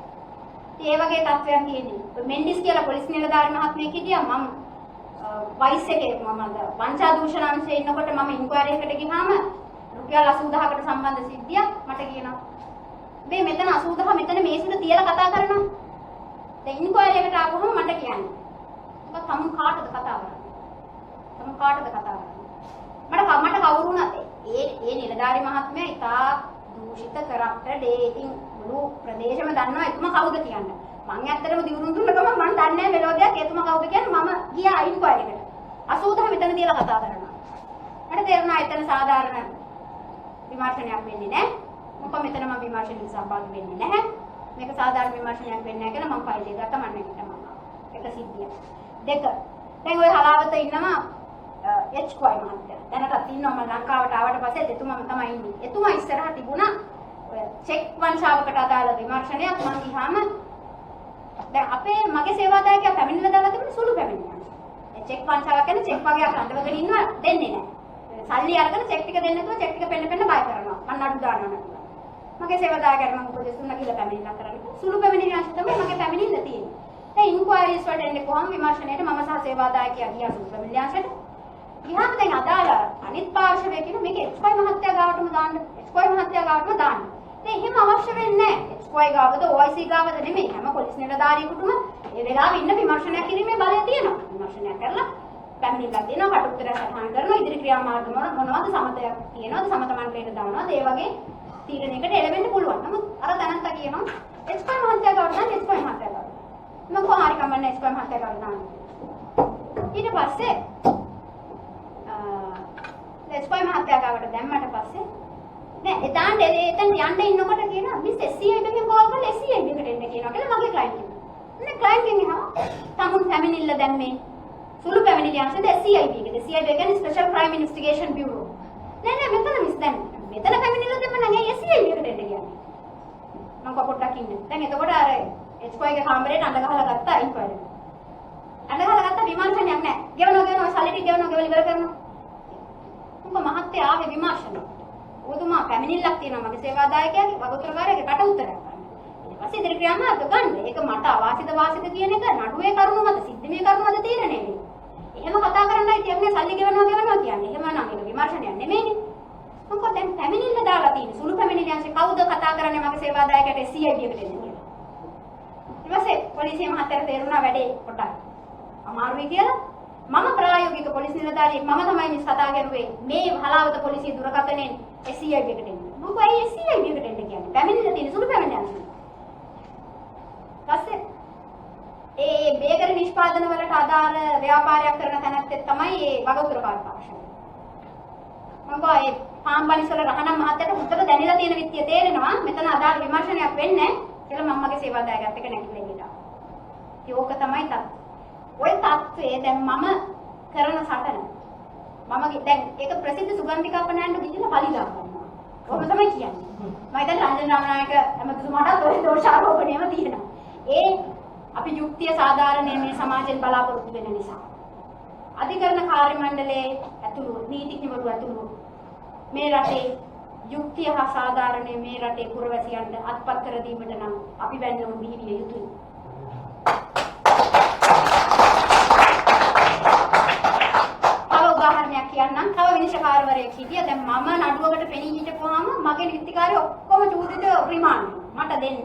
ඒ වගේ තත්ත්වයන් තියෙන්නේ. මෙන්ඩිස් කියලා පොලිස් නිලධාරි මහත්මයෙක් හිටියා. මම වයිස් එකේ මම වංචා දූෂණ අංශයේ ඉන්නකොට මම ඉන්ක්වයරි එකට ගියාම රුපියල් 80000කට සම්බන්ධ සිද්ධියක් මට කියනවා. මේ මෙතන 80000 මෙතන මේසුට තියලා කතා කරනවා. දැන් ඉන්ක්වයරි එකට ආවම මට කියන්නේ. ඔබ තම කාටද කතා කරන්නේ? තම කාටද කතා කරන්නේ? මට කවුරු වුණත් ඒ නිලධාරි මහත්මයා ඉතා දූෂිත කරක්ටර් ඉතින් මුළු ප්‍රදේශෙම දන්නවා එතුමා කවුද කියන්නේ. මං ඇත්තටම දිනුම් දුන්න ගමන් මං දන්නේ නැහැ මෙලෝදියක් එතුමා කවුද කියන්නේ. මම ගියා ඉන්ක්වයරි එකට. 80 මෙතන තියලා කතා කරනවා. මට තේරුණා එතන සාධාරණ විමර්ශනයක් වෙන්නේ නැහැ. මොකද මෙතන මම විමර්ශනයට සහභාගී වෙන්නේ නැහැ. මේක සාධාරණ විමර්ශනයක් වෙන්නේ නැහැ කියලා මම ෆයිල් එක ගත්තා මම නැගිට්ටා මම. එක සිද්ධියක්. දෙක. දැන් ඔය හලාවත ඉන්නවා එච්.කොයි මහත්තයා. දැනටත් ඉන්නවා මම ලංකාවට ආවට පස්සේ එතුමාම තමයි ඉන්නේ. එතුමා ඉස්සරහ තිබුණා ඔය චෙක් වංශාවකට අදාළ විමර්ශනයක් මම ගියාම දැන් අපේ මගේ සේවාදායකයා පැමිණිලා දාලා තිබුණ සුළු පැමිණියක්. ඒ චෙක් වංශාවක් කියන්නේ චෙක් වගේක් අඳවගෙන ඉන්නවා දෙන්නේ නැහැ. සල්ලි අරගෙන චෙක් ටික දෙන්න නැතුව චෙක් ටික පෙන්න බය කරනවා. මම නඩු දානවා නේද. මගේ සේවාදායකයාට මම උපදෙස් දුන්නා කියලා පැමිණිලා කරන්නේ. සුළු පැමිණියක් තමයි මගේ පැමිණිල්ල තියෙන්නේ. දැන් ඉන්ක්වයරිස් වලට එන්නේ කොහොම විමර්ශනයේට මම සහ සේවාදායකයා ගියා සුළු පැමිණිල්ලට. ගියාම දැන් අදාළ අනිත් පාර්ශවයේ කියන මේක එච්.කොයි මහත්තයා ගාවටම දාන්න. එච්.කොයි මහත්තයා ගාවටම දාන්න. දැන් එහෙම අවශ්‍ය වෙන්නේ නැහැ. එච්.කොයි ගාවද OIC ගාවද නෙමෙයි. හැම පොලිස් නිලධාරියෙකුටම ඒ වෙලාවෙ ඉන්න විමර්ශනයක් කිරීමේ බලය තියෙනවා. විමර්ශනයක් කරලා පැමිණිල්ලක් දෙනවා, කටුත්තර සටහන් කරනවා, ඉදිරි ක්‍රියාමාර්ග මොනවද සමතයක් තියෙනවද, සමත මණ්ඩලයට දානවද, ඒ වගේ තීරණයකට එළවෙන්න පුළුවන්. නමුත් අර තනත්තා කියනවා එච්.කොයි මහත්තයා ගාවට දාන්න, එච්.කොයි මහත්තයා ගාවට. මම කොහොමහරි කමන්නේ එච්.කොයි මහත්තයා ගාවට දාන්න. ඊට පස්සේ එච්.කොයි මහත්තයා ගාවට දැම්මට පස්සේ නෑ එතන යන්න ඉන්නකොට කියනවා මිස් SCI එකෙන් කෝල් කරලා SCI එකට එන්න කියනවා කියලා මගේ ක්ලයන්ට් කෙනෙක්. නේ ක්ලයන්ට් කෙනෙක් තමුන් පැමිණිල්ල දැම්මේ සුළු පැමිණිලි අංශද SCI එකද. SCI එක කියන්නේ ස්පෙෂල් ක්‍රයිම් ඉන්වෙස්ටිගේෂන් බියුරෝ. නෑ මෙතන මිස් දැන් මෙතන පැමිණිල්ල දෙන්න නම් SCI එකට එන්න කියන්නේ. මම පොඩ්ඩක් ඉන්න. දැන් එතකොට අර එච්.කොයි ගේ කාමරේට අඬ ගහලා ගත්තා ඉන්ක්වයරි. අඬ ගහලා ගත්ත විමර්ශනයක් නෑ. ගෙවනවා සල්ලි ටික ගෙවනවා ගෙවල ඉවර කරනවා. මහත්තයා ආවේ විමර්ශනය. ඔබතුමා පැමිණිල්ලක් තියෙනවා මගේ සේවාදායකයාගේ වගඋත්තරකාරයාගේ කට උත්තරයක් ගන්න. ඊට පස්සේ ඉදිරි ක්‍රියාමාර්ග ගන්න. ඒක මට අවාසිත වාසිත කියන එක නඩුවේ කරුණු මත සිද්ධිමේ කරුණු මත තීරණය වෙන්නේ. එහෙම කතා කරන්නයි තියන්නේ සල්ලි ගෙවනවා කියන්නේ. එහෙම නම් ඒක විමර්ශනයක් නෙමෙයිනේ. මොකද දැන් පැමිණිල්ල දාලා තියෙන්නේ. සුළු පැමිණිලියන්සේ කවුද කතා කරන්නේ මගේ සේවාදායකයාට CID එකට එන්න කියලා. ඊට පස්සේ පොලිසිය මහත්තයාට තේරුණා වැඩේ පොඩක් අමාරුයි කියලා. මම ප්‍රායෝගික පොලිස් නිලධාරියෙක් මම තමයි මේ කතා කරුවේ මේ හලාවත පොලිසිය දුරකථනයෙන් SCI එකට එන්න. මම කොයි SCI එකට එන්න කියන්නේ. පැමිණිලා තියෙන සුළු පැමිණිල්ලක්. ඊපස්සේ ඒ බේකරි නිෂ්පාදන වලට අදාළ ව්‍යාපාරයක් කරන තැනැත්තෙක් තමයි ඒ වගඋතුරකාර පක්ෂය. මම කොයි පාම්බලිස් වල රහනම් මහත්තයට උත්තර දැනিলা තියෙන විත්‍ය තේරෙනවා. මෙතන අදාළ විමර්ශනයක් වෙන්නේ කියලා මම මගේ සේවාදායකත් එක්ක නැගිටලා ගියා. ඒක තමයි තත්ත්වය. ওই තත්ත්වයේ දැන් මම කරන සටන මම දැන් ඒක ප්‍රසිද්ධ සුගන්ධිකා පණ්ඩ ගිහිල්ලා බලිලා ගන්නවා. ඔබ තමයි කියන්නේ. මම දැන් රංජන රාමනායක ඇමතුමාට ඔය දෝෂාරෝපණයම තියෙනවා. ඒ අපි යුක්තිය සාධාරණයේ මේ සමාජයෙන් බලාපොරොත්තු වෙන නිසා. අධිකරණ කාර්ය මණ්ඩලයේ ඇතුළු නීතිඥවරු ඇතුළු මේ රටේ යුක්තිය හා සාධාරණයේ මේ රටේ පුරවැසියන්ට අත්පත් කර දීමට නම් අපි වැන්නම බිහිවිය යුතුයි. උදාහරණයක් කියන්නම්. තව විනිශ්චයකාරවරයෙක් හිටියා. දැන් මම නඩුවකට පෙනී හිටපුවාම මගේ විත්තිකාරය ඔක්කොම චූදිත රිමාන්ඩ් මට දෙන්න.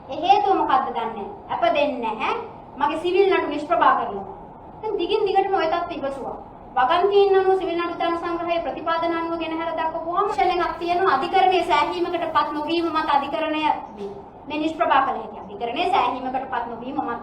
ඒ හේතුව මොකද්ද දන්නේ? අප දෙන්නේ නැහැ. මගේ සිවිල් නඩු නිෂ්ප්‍රභා කරනවා. දැන් දිගින් දිගටම ඔය තත්ත්ව ඉවසුවා. වගන්තියින් අනුව සිවිල් නඩු දාන සංග්‍රහයේ ප්‍රතිපාදන අනුව ගෙනහැර දක්වපුවාම ෂෙලෙන්ක් තියෙනවා. අධිකරණයේ සෑහීමකටපත් නොවීම මත අධිකරණය මේ නිෂ්ප්‍රභා කළ හැකියි. අධිකරණයේ සෑහීමකටපත් නොවීම මත.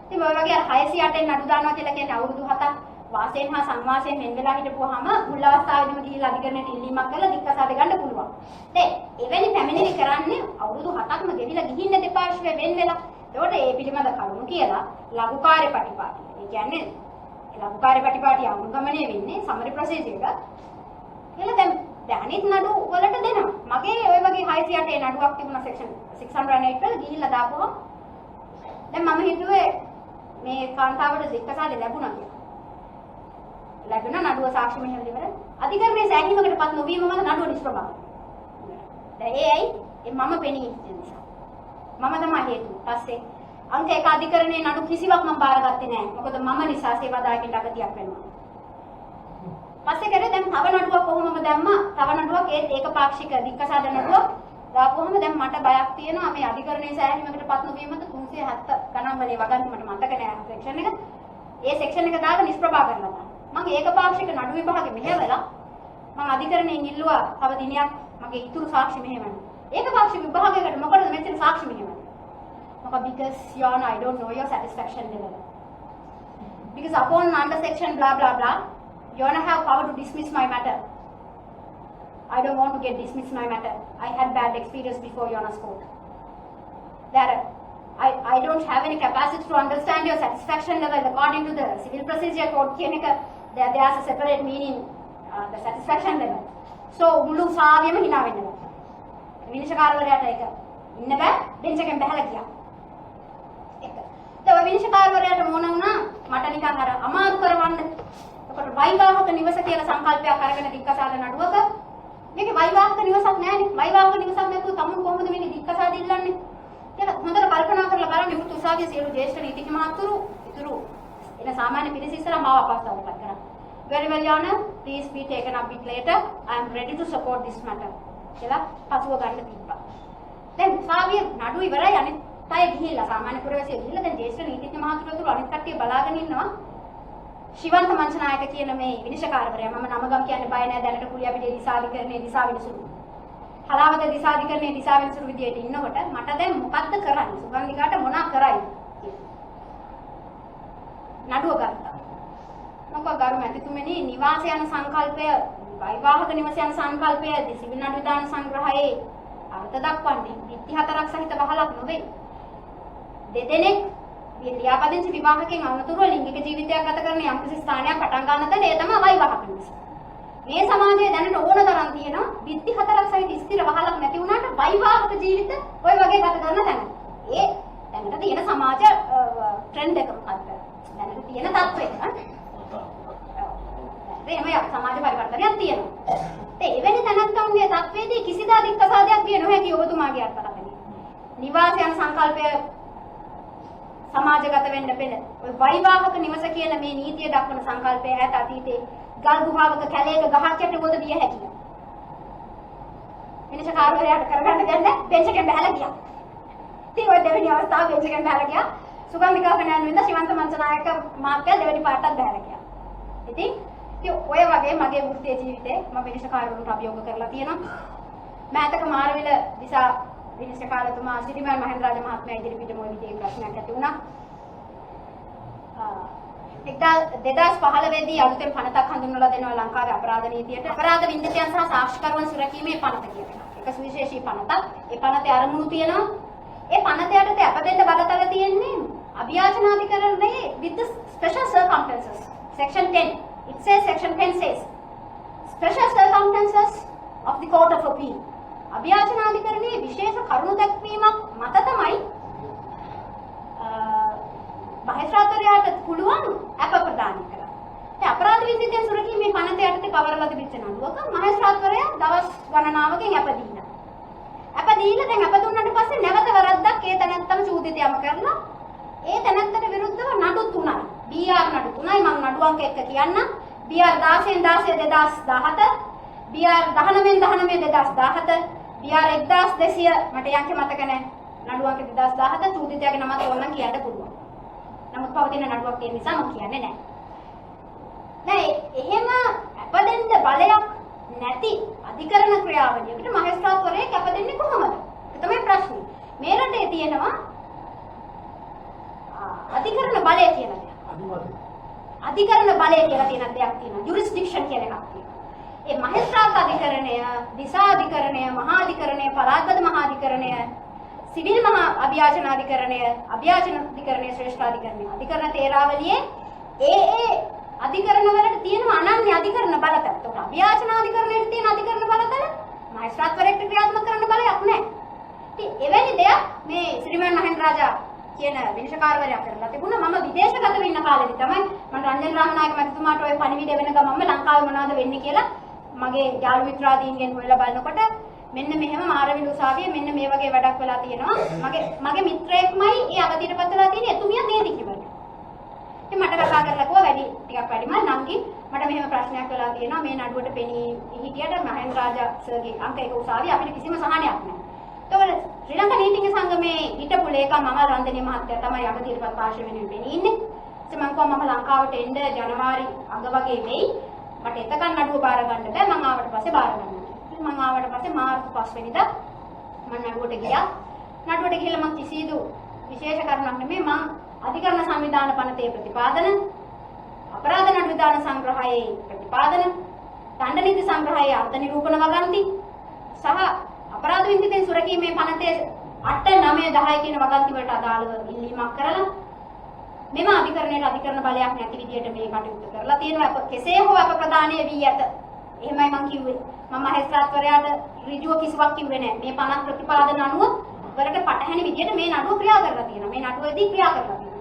ඉතින් ඔය වගේ 608න් නඩු දානවා කියලා කියන්නේ අවුරුදු 7ක් වාසයෙන් හා සංවාසයෙන් වෙන වෙලා හිටපුවාම මුල් අවස්ථාවේදීම ගිහිල්ලා අධිකරණයට ඉල්ලීමක් කරලා දික්කසාද ගන්න පුළුවන්. දැන් එවැනි පැමිණිලි කරන්නේ අවුරුදු 7ක්ම ගෙවිලා ගිහින් දෙපාර්ශ්වය වෙන වෙලා. ඒකට ඒ පිළිබඳ කරුණු කියලා ලඝුකාර්ය ප්‍රතිපාටිය. ඒ කියන්නේ ලඝුකාර්ය ප්‍රතිපාටිය අනුගමනය වෙන්නේ සමරි ප්‍රොසීජර් එක. කියලා දැන් අනිත් නඩු වලට දෙනවා. මගේ ওই වගේ 608 නඩුවක් තිබුණා සෙක්ෂන් 608 වල ගිහිල්ලා දාපුවා. දැන් මම හිතුවේ මේ කාන්තාවට දික්කසාද ලැබුණා කියලා. ලැබුණා නඩුව සාක්ෂි මෙහෙම ඉවර. අධිකරණයේ සෑහීමකටපත් නොවීම මත නඩුව නිෂ්ප්‍රභා කරනවා. දැන් ඒයි මම පෙනී හිටිය නිසා. මම තමයි හේතුව. ඊපස්සේ අංක 1 අධිකරණයේ නඩු කිසිවක් මම බාරගත්තේ නැහැ. මොකද මම නිසා සේවාදායකෙන්ට අගතියක් වෙනවා. ඊපස්සේ කරේ දැන් තව නඩුවක් කොහොමම දැම්මා. තව නඩුවක් ඒත් ඒකපාක්ෂික දික්කසාද නඩුවක් දාපුවම දැන් මට බයක් තියෙනවා මේ අධිකරණයේ සෑහීමකටපත් නොවීමද 370 ගණන් වලේ වගන්ති මට මතක නැහැ සෙක්ෂන් එක. ඒ සෙක්ෂන් එක දාලා නිෂ්ප්‍රභා කරනවා. මම ඒකපාක්ෂික නඩු විභාගෙ මෙහෙवला මම අධිකරණයෙන් ඉල්ලුවා තව දිනයක් මගේ ඉතුරු සාක්ෂි මෙහෙවන්න. ඒකපාක්ෂික විභාගයකට මොකටද මෙච්චර සාක්ෂි මෙහෙවන්නේ? මොකද because you know I don't know your satisfaction level. Because upon under section blah blah blah you don't have power to dismiss my matter. I don't want to get dismissed my matter. I had bad experience before your court. That I don't have any capacity to understand your satisfaction level according to the civil procedure code. There's a separate meaning, the satisfaction level. So, මුළු සාවියම hina වෙනවා. විනිශ්චයකාරවරයාට ඒක ඉන්න බෑ bench එකෙන් බහලා ගියා. ඒක. ඒ විනිශ්චයකාරවරයාට මොන වුණා මට නිකන් අර අමාරු කරවන්න. ඒකට වෛවාහක නිවස කියලා සංකල්පයක් අරගෙන දික්කසාද නඩුවක මේකේ වෛවාහක නිවසක් නැහැනේ. වෛවාහක නිවසක් නැතුව තමුන් කොහොමද මේක දික්කසාද ඉල්ලන්නේ? කියලා හොඳට කල්පනා කරලා බලන්න විමුක්ති උසාවියේ සියලු ජ්‍යෙෂ්ඨ නීතිඥ මහතුරු ඉතුරු එන සාමාන්‍ය පිරිස ඉස්සරහා මාව අපහසුතාවයකට කරා. Very well, Your Honor. Please be taken up bit later. I am ready to support this matter. කියලා පසුව ගන්න තිබ්බා. දැන් උසාවිය නඩු ඉවරයි අනිත් අය ගිහිල්ලා සාමාන්‍ය පුරවැසියෝ ගිහිල්ලා දැන් ජ්‍යෙෂ්ඨ නීතිඥ මහතුරු ඇතුළු අනිත් කට්ටිය බලාගෙන ඉන්නවා. ශිවන්ත මංචනායක කියන මේ විනිශ්චයකාරවරයා මම නමගම් කියන්න බය නැහැ දැනට කුලියපිටිය දිසාධිකරණයේ දිසා විනිසුරු. හලාවත දිසාධිකරණයේ දිසා විනිසුරු විදියට ඉන්නකොට මට දැන් මොකද්ද කරන්නේ? සුගන්ධිකාට මොනා කරයි? නඩුව ගත්තා. මොකක් ගරු මැතිතුමනි නිවාස යන සංකල්පය වෛවාහක නිවස යන සංකල්පය සිවිල් නඩු විධාන සංග්‍රහයේ අර්ථ දක්වන්නේ විත්ති හතරක් සහිත බහලක් නොවේ. දෙදෙනෙක් ලියාපදිංචි විවාහකෙන් අනතුරුව ලිංගික ජීවිතයක් ගත කරන යම්කිසි ස්ථානයක් පටන් ගන්න තැන ඒ තමයි වෛවාහක නිවස. මේ සමාජයේ දැනට ඕන තරම් තියෙනවා විත්ති හතරක් සහිත ස්ථිර බහලක් නැති වුණාට වෛවාහක ජීවිත ඔය වගේ ගත කරන තැන. ඒ දැනට තියෙන සමාජ ට්‍රෙන්ඩ් එක මොකක්ද? දැනට තියෙන තත්ත්වය. එහෙම සමාජ පරිවර්තනයක් තියෙනවා. ඒ එවැනි තැනත්තන්ගේ තත්ත්වයේදී කිසිදා දික්කසාදයක් විය නොහැකි ඔබතුමාගේ අර්ථකථනය. නිවාස යන සංකල්පය සමාජගත වෙන්න පෙළ ඔය වෛවාහක නිවස කියන මේ නීතිය දක්වන සංකල්පය ඈත අතීතයේ ගල් ගුහාවක කැලේක ගහක් යට උවද විය හැකියි. විනිශ්චයකාරවරයාට කරගන්න දෙන්න බෙන්ච් එකෙන් බහලා ගියා. ඉතින් ඔය දෙවෙනි අවස්ථාව බෙන්ච් එකෙන් බහලා ගියා. සුගන්ධිකා ෆර්නෑන්ඩෝ ශිවන්ත මංචනායක මහත්තයා දෙවෙනි පාටත් බහලා ගියා. ඉතින් ඔය වගේ මගේ වෘත්තීය ජීවිතේ මම විනිශ්චයකාරවරුන්ට අභියෝග කරලා තියෙනවා. මෑතක මාරවිල දිසා විනිශ්චයකාරතුමා සිරිමල් මහේන්ද්‍රරාජ මහත්මයා ඉදිරිපිට මොන විදිහේ ප්‍රශ්නයක් ඇති වුණා. 2015 දී අලුතෙන් පනතක් හඳුන්වලා දෙනවා ලංකාවේ අපරාධ නීතියට. අපරාධ වින්දිතයන් සහ සාක්ෂිකරුවන් සුරැකීමේ පනත කියලා. එක සුවිශේෂී පනතක්. ඒ පනතේ අරමුණු තියෙනවා. ඒ පනත යටතේ අපදෙන්න බලතල තියෙන්නේ අභියාචනාධිකරණයේ with the special circumstances. Section 10. It says Section 10 says special circumstances of the Court of Appeal. අභියාචනාධිකරණයේ විශේෂ කරුණු දැක්වීමක් මත තමයි මහේස්ත්‍රාත්වරයාට පුළුවන් අප ප්‍රදාන කරන්න. ඒ අපරාධ වින්දිතයන් සුරකීමේ පනත යටතේ පවරලා තිබෙච්ච නඩුවක මහේස්ත්‍රාත්වරයා දවස් ගණනාවකින් අප දීලා. අප දීලා දැන් අප දුන්නාට පස්සේ නැවත වරද්දක් ඒ තැනත්තම චූදිතයම කරලා ඒ තැනත්තට විරුද්ධව නඩු 3යි. BR නඩු 3යි මම නඩු අංක 1 කියන්න. BR 16 16 2017, BR 19 19 2017, BR 1200 මට යන්කේ මතක නැහැ. නඩු අංක 2017 චූදිතයාගේ නමත් ඕනනම් කියන්න පුළුවන්. නමුත් පවතින නඩුවක් තියෙන නිසා මම කියන්නේ නැහැ. දැන් එහෙම අපදෙන්න බලයක් නැති අධිකරණ ක්‍රියාවලියකට මහේස්ත්‍රාත්වරයෙක් අපදෙන්නේ කොහොමද? ඒක තමයි ප්‍රශ්නේ. මේ රටේ තියෙනවා අධිකරණ බලය කියලා දෙයක්. අධිකරණ බලය කියලා තියෙන දෙයක් තියෙනවා. ජුරිස්ඩික්ෂන් කියලා එකක් තියෙනවා. ඒ මහේස්ත්‍රාත් අධිකරණය, දිසා අධිකරණය, මහා අධිකරණය, පළාත්බද මහා අධිකරණය, සිවිල් මහා අභියාචනාධිකරණය, අභියාචනාධිකරණය, ශ්‍රේෂ්ඨාධිකරණය. අධිකරණ තේරාවලියේ ඒ අධිකරණ වලට තියෙන අනන්‍ය අධිකරණ බලතල. ඒකට අභියාචනාධිකරණයට තියෙන අධිකරණ බලතල මහේස්ත්‍රාත්වරයෙක්ට ක්‍රියාත්මක කරන්න බලයක් නැහැ. ඉතින් එවැනි දෙයක් මේ ශ්‍රීමන් මහේන්ද්‍රරාජා කියන විනිශ්චයකාරවරයා කරලා තිබුණා. මම විදේශගත වෙන්න කාලෙදි තමයි මම රංජන් රාමනායක මැතිතුමාට ওই පණිවිඩය වෙන ගමන්ම ලංකාවේ මොනවද වෙන්නේ කියලා මගේ යාළු මිත්‍රාදීන්ගෙන් හොයලා බලනකොට මෙන්න මෙහෙම මාරවිල උසාවියේ මෙන්න මේ වගේ වැඩක් වෙලා තියෙනවා. මගේ මිත්‍රයෙක්මයි ඒ අවධියටපත් වෙලා තියෙන්නේ. එතුමිය නේද කිව්වා. ඉතින් මට කතා කරලා කිව්වා වැඩි ටිකක් වැඩිම නංගි මට මෙහෙම ප්‍රශ්නයක් වෙලා තියෙනවා. මේ නඩුවට පෙනී හිටියට මහේන්ද්‍රරාජා සර්ගේ අංක 1 උසාවිය අපිට කිසිම සහනයක් නැහැ. ඒතකොට ශ්‍රී ලංකා නීතිඥ සංගමේ හිටපු ලේකම් මම රන්දනේ මහත්තයා තමයි අවධියටපත් පාර්ශ්ව වෙනුවෙන් පෙනී ඉන්නේ. ඉතින් මම කිව්වා මම ලංකාවට එන්න ජනවාරි අග වගේ වෙයි. මට එතකන් නඩුව බාර ගන්න බෑ. මම ආවට පස්සේ බාර ගන්නවා. මම ආවට පස්සේ මාර්තු 5 වෙනිදා මම නඩුවට ගියා. නඩුවට ගිහලා මම කිසිදු විශේෂ කරුණක් නෙමෙයි මම අධිකරණ සංවිධාන පනතේ ප්‍රතිපාදන, අපරාධ නඩු විධාන සංග්‍රහයේ ප්‍රතිපාදන, දණ්ඩ නීති සංග්‍රහයේ අර්ථ නිරූපණ වගන්ති සහ අපරාධ වින්දිතෙන් සුරකීමේ පනතේ 8 9 10 කියන වගන්ති වලට අදාළව ඉල්ලීමක් කරලා මෙම අධිකරණයට අධිකරණ බලයක් නැති විදියට මේ කටයුතු කරලා තියෙනවා. කෙසේ හෝ අප ප්‍රදානීය වී ඇත. එහෙමයි මම කිව්වේ. මම මහේස්ත්‍රාත්වරයාට ඍජුව කිසිවක් කිව්වේ නැහැ. මේ 50 ප්‍රතිපාදන අනුව වලට පටහැනි විදියට මේ නඩුව ක්‍රියා කරලා තියෙනවා. මේ නඩුවේදී ක්‍රියා කරලා තියෙනවා.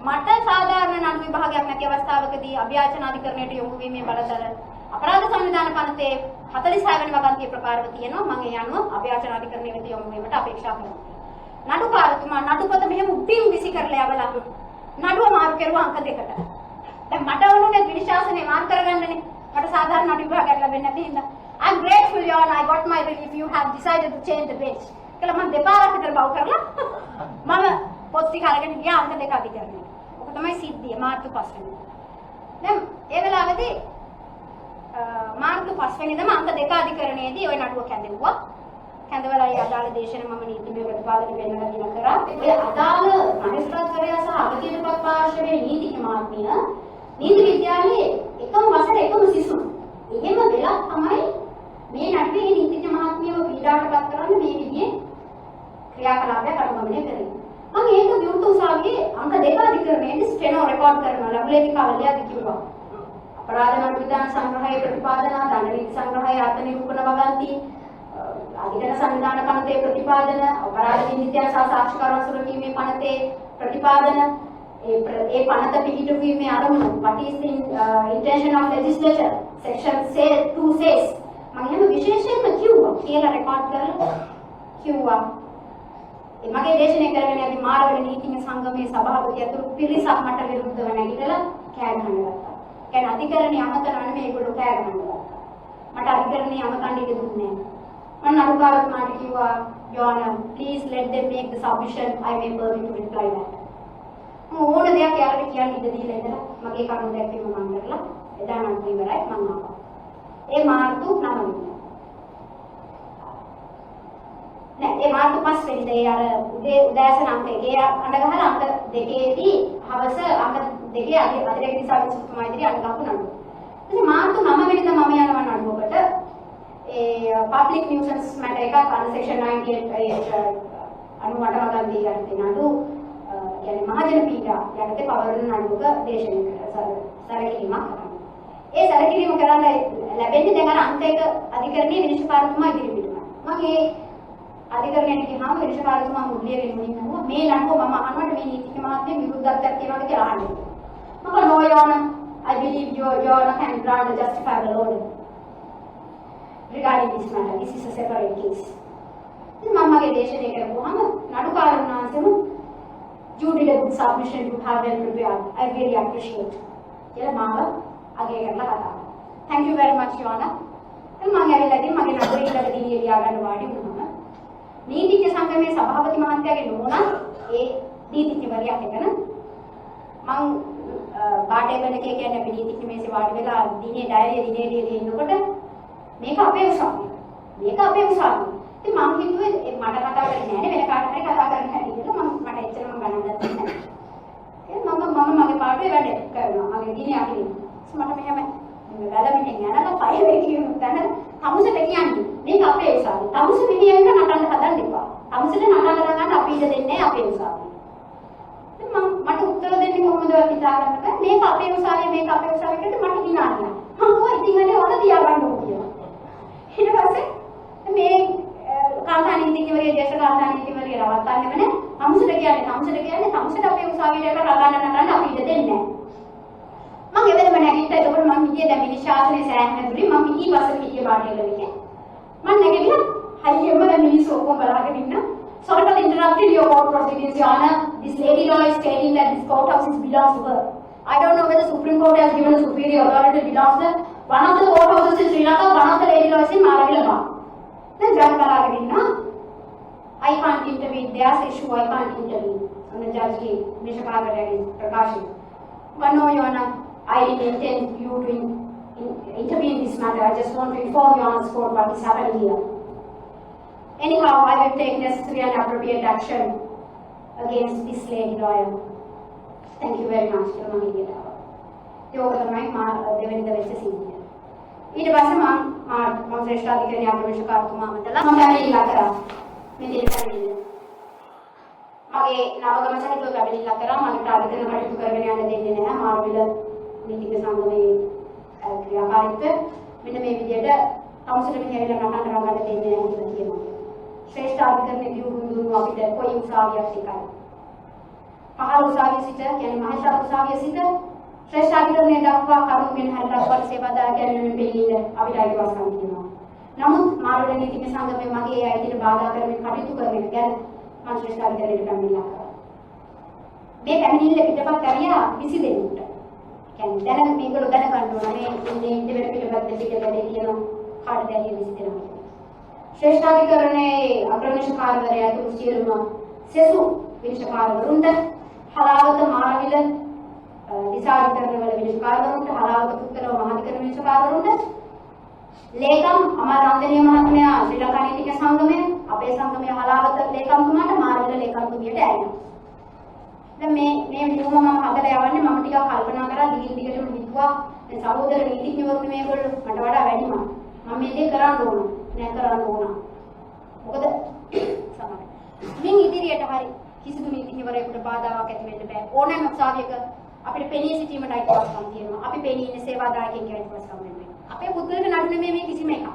මට සාධාරණ නඩු විභාගයක් නැති අවස්ථාවකදී අභියාචනාධිකරණයට යොමු වීමේ බලතල අපරාධ සංවිධාන පනතේ 46 වෙනි වගන්තියේ ප්‍රකාරව තියෙනවා. මම ඒ අනුව අභියාචනාධිකරණය වෙත යොමු වීමට අපේක්ෂා කරනවා. නඩුකාරතුමා නඩුපත මෙහෙම උඩින් විසි කරලා යවලා නඩුව මාරු කරුවා අංක 2කට. දැන් මට ඕනුනේ විනිශ්චාසනේ මාරු කරගන්නනේ. මට සාධාරණ නඩු විභාගයක් ලැබෙන්නේ නැති හින්දා I'm grateful your honor I got my relief you have decided to change the bench. කියලා මම දෙපාරක් විතර බව කරලා මම පොත් ටික අරගෙන ගියා අංක 2 අධිකරණයට. ඔක තමයි සිද්ධිය මාර්තු 5 වෙනිදා. දැන් ඒ වෙලාවේදී මාර්තු 5 වෙනිදාම අංක 2 අධිකරණයේදී ওই නඩුව කැඳෙව්වා. කැඳවලා ඒ අදාළ දේශන මම නීතිමය ප්‍රතිපාදන වෙන්නලා දින කරා. ඒ අදාළ මහේස්ත්‍රාත්වරයා සහ අවධියටපත් පාර්ශවයේ නීතිඥ මාත්මිය නීති විද්‍යාලයේ එකම වසරේ එකම සිසුන්. එහෙම වෙලා තමයි මේ නඩුවේ නීතිඥ මහත්මියව පීඩාවටපත් කරන්න මේ විදිහේ ක්‍රියාකලාපයක් අනුගමනය කරේ. මම ඒක විවෘත උසාවියේ අංක 2 අධිකරණයේදී ස්ටෙනෝ රෙකෝඩ් කරනවා. ලඝුලේඛිකාවලියදී කිව්වා. අපරාධ නඩු විධාන සංග්‍රහයේ ප්‍රතිපාදන, දඬ නීති සංග්‍රහයේ අර්ථ නිරූපණ වගන්ති, අධිකරණ සංවිධාන පනතේ ප්‍රතිපාදන, අපරාධ වින්දිතයන් සහ සාක්ෂිකරුවන් සුරකීමේ පනතේ ප්‍රතිපාදන, ඒ පනත පිළිටුවීමේ අරමුණු, what is the intention of legislature, section 2 says. මම එහෙම විශේෂයෙන්ම කිව්වා කියලා රෙකෝඩ් කරලා කිව්වා. ඒ මගේ දේශනය කරගෙන යද්දී මාරවල නීතිඥ සංගමයේ සභාපති ඇතුළු පිරිසක් මට විරුද්ධව නැගිටලා කෑ ගහනවා. කියන්නේ අධිකරණයේ අමතන නෙමෙයි ඒගොල්ලෝ කෑ ගහනවා. මට අධිකරණයේ අමතන්න ඉඩ දුන්නේ නැහැ. මම නඩුකාරතුමාට කිව්වා Your Honor, please let them make the submission. I may permit to reply that. ඕන දෙයක් යාළුවෙක් කියන්න ඉඩ දීලා ඉඳලා මගේ කරුණ දැක්වීම මම කරලා එදා නම් ඉවරයි මම ආවා. ඒ මාර්තු 9 වෙනිදා. නෑ ඒ මාර්තු 5 වෙනිදා ඒ අර උදෑසන අංක 1 අඬ ගහලා අංක 2ේදී හවස අංක 2 අධිරේක දිසා විසුතුමා ඉදිරි අඬ ගහපු නඩුව. ඉතින් මාර්තු 9 වෙනිදා මම යනවා නඩුවකට ඒ පබ්ලික් නියුසන්ස් මැටර් එකක් අර සෙක්ෂන් 98 අනුවට වගන් දී ගන්න නඩු කියන්නේ මහජන පීඩා යටතේ පවරන නඩුවක දේශනය සැලකිලිමක් කරනවා. ඒ සැලකිලිම කරන්න ලැබෙන්නේ දැන් අර අංක 1 අධිකරණයේ විනිශ්චයකාරතුමා ඉදිරිපිට. මගේ අධිකරණයට ගියාම විනිශ්චයකාරතුමා මුල්ලිය වෙනුමින් නෝ මේ නඩුව මම අහන්නට මේ නීතිඥ මහත්මිය විරුද්ධත්වයක් තියෙනවද කියලා අහන්නේ. මම no your honor I believe your honor can grant a justifiable order regarding this matter. This is a separate case. ඉතින් මම මගේ දේශනය කරපුවාම නඩුකාරතුමා වහන්සේම you did a good submission, you have well prepared. I really appreciate. කියලා මාව අගය කරලා කතා කරා. Thank you very much your honor. මම ඇවිල්ලා ඉතින් මගේ නඩුවේ ඉලක්ක දී එළියා ගන්න වාඩි වුණාම නීතිඥ සංගමයේ සභාපති මහත්තයාගේ නෝනා ඒ නීතිඥවරියක් එකන මම බාටේබල් එකේ කියන්නේ අපි නීතිඥ මේසේ වාඩි වෙලා දිනේ ඩයරිය දිනේ ඉන්නකොට මේක අපේ උසාවිය. මේක අපේ උසාවිය. ඉතින් මම හිතුවේ මට කතා කරන්නේ නැහැ වෙන කාට හරි කතා කරන්න හැටි කියලා මට එච්චරම ගණන් ගත්තේ නැහැ. ඒ මම මගේ පාඩුවේ වැඩ කරනවා. මගේ දිනේ අකිනේ. මට මෙහෙම වැලමිටින් යනලා ෆයිල් එක කියන තැන තමුසට කියන්නේ මේක අපේ උසාවිය. තමුස මිනිහෙන්ට නටන්න හදන්න එපා. තමුසට නටන්න ගන්න අපි ඉඩ දෙන්නේ අපේ උසාවිය. ඉතින් මට උත්තර දෙන්නේ කොහොමද හිතා ගන්න බෑ. මේක අපේ උසාවිය මට hina ගියා. මම කිව්වා ඉතින් අනේ ඔන්න තියාගන්න ඕන කියලා. ඊට පස්සේ මේ කාර්යාලය නීතිඥවරිය දේශ කාර්යාලය නීතිඥවරිය රවට්ටන්නෙම නෑ. තමුසට කියන්නේ තමුසට අපේ උසාවියට නටන්න අපි ඉඩ දෙන්නේ නෑ. මම එවෙලම නැගිට්ටා. එතකොට මම හිතියේ දැන් මිනිස් ශාසනයේ සෑහෙන දුරින් මම පිටිපස්සට හිටියේ බාටේබල් එකේ. මම නැගිටිලා හයියෙම දැන් මිනිස්සු ඔක්කොම බලාගෙන ඉන්න. Sorry for interrupting your court proceedings, Your Honor. This lady law is stating that this courthouse belongs to her. I don't know whether Supreme Court has given a superior authority to belong to one of the courthouses in Sri Lanka, one of the lady laws in Maravilla. Then judge balaගෙන ඉන්න. I can't intervene. There's issue. I can't intervene. And the judge gave Nishapaga's Prakash. But no, Your Honor. I didn't intend you to intervene in this matter. I just want to inform you on the spot what is happening here. Anyhow, I will take necessary and appropriate action against this lady lawyer. Thank you very much. ඒක තමයි මා දෙවෙනිද වෙච්ච සිද්ධිය. ඊට පස්සේ මම ශ්‍රේෂ්ඨ අධිකාරිය අපේක්ෂකතුමා මතලා මම පැමිණිලා කරා. මේ දෙයට පැමිණිල්ල. මගේ නවගම සහිතව පැමිණිල්ල කරා. මගේ ප්‍රාථමික කටයුතු කරගෙන යන්න දෙන්නේ නැහැ. මාරුවිල නීතිඥ සංගමයේ ක්‍රියාකාරීත්වය මෙන්න මේ විදිහට තමුසට මෙහෙවිලා නටන්න රඟන්න දෙන්නේ නැහැ කියලා කියනවා. ශ්‍රේෂ්ඨ අධිකරණයේ දියුණුව අපිට කොයි උසාවියක් එකයි. පහළ උසාවිය සිට කියන්නේ මහේස්ත්‍රාත් උසාවිය සිට ශ්‍රේෂ්ඨ අධිකරණයේ දක්වා කරුණු මෙහෙර දක්වා සේවාදායක යනුවෙන් පිළිගන්න අපිට අයිතිවාසිකම් තියෙනවා. නමුත් මාරුල නීතිඥ සංගමයේ මගේ අයිතියට බාධා කරමින් කටයුතු කරගෙන ගැන මම ශ්‍රේෂ්ඨ අධිකරණයට පැමිණිලා කරා. මේ පැමිණිල්ල පිටපත් කරියා 20 දෙනෙකුට. කියන්නේ දැන මේගොල්ලෝ දැනගන්න ඕන මේ ඉන්දියාවේ පිටපත් දෙකේ තියෙන කාටද ඇලිය 20 දෙනෙකුට. ශ්‍රේෂ්ඨ අධිකරණයේ අග්‍රනිෂ්ඨාකාරවරයා තුරු සියලුම සෙසු විනිශ්චයකාරවරුන්ට හලාවත මාරවිල දිසාධිකරණවල විනිශ්චයකාරවරුන්ට හලාවත පුත්තලව මහාධිකරණ විනිශ්චයකාරවරුන්ට ලේකම් අමර රන්දනීය මහත්මයා ශ්‍රී ලංකා නීතිඥ සංගමය අපේ සංගමයේ හලාවත ලේකම්තුමාට මාරවිල ලේකම්තුමියට ඇයිනවා. දැන් මේ ලියුම මම හදලා යවන්නේ මම ටිකක් කල්පනා කරලා දිගින් දිගටම හිතුවා දැන් සහෝදර නීතිඥවරුන් මේගොල්ලෝ මට වඩා වැඩිම මම මේ දේ කරන්න ඕන නෑ කරන්න ඕන. මොකද සමහර මින් ඉදිරියට හරි කිසිදු නීතිඥවරයෙකුට බාධාවක් ඇති වෙන්න බෑ. ඕනෑම උසාවියක අපිට පෙනී සිටීමට අයිතිවාසිකම් තියෙනවා. අපි පෙනී ඉන්නේ සේවාදායකයන්ගේ අයිතිවාසිකම් නෙමෙයි. අපේ පුද්ගලික නඩු නෙමෙයි මේ කිසිම එකක්.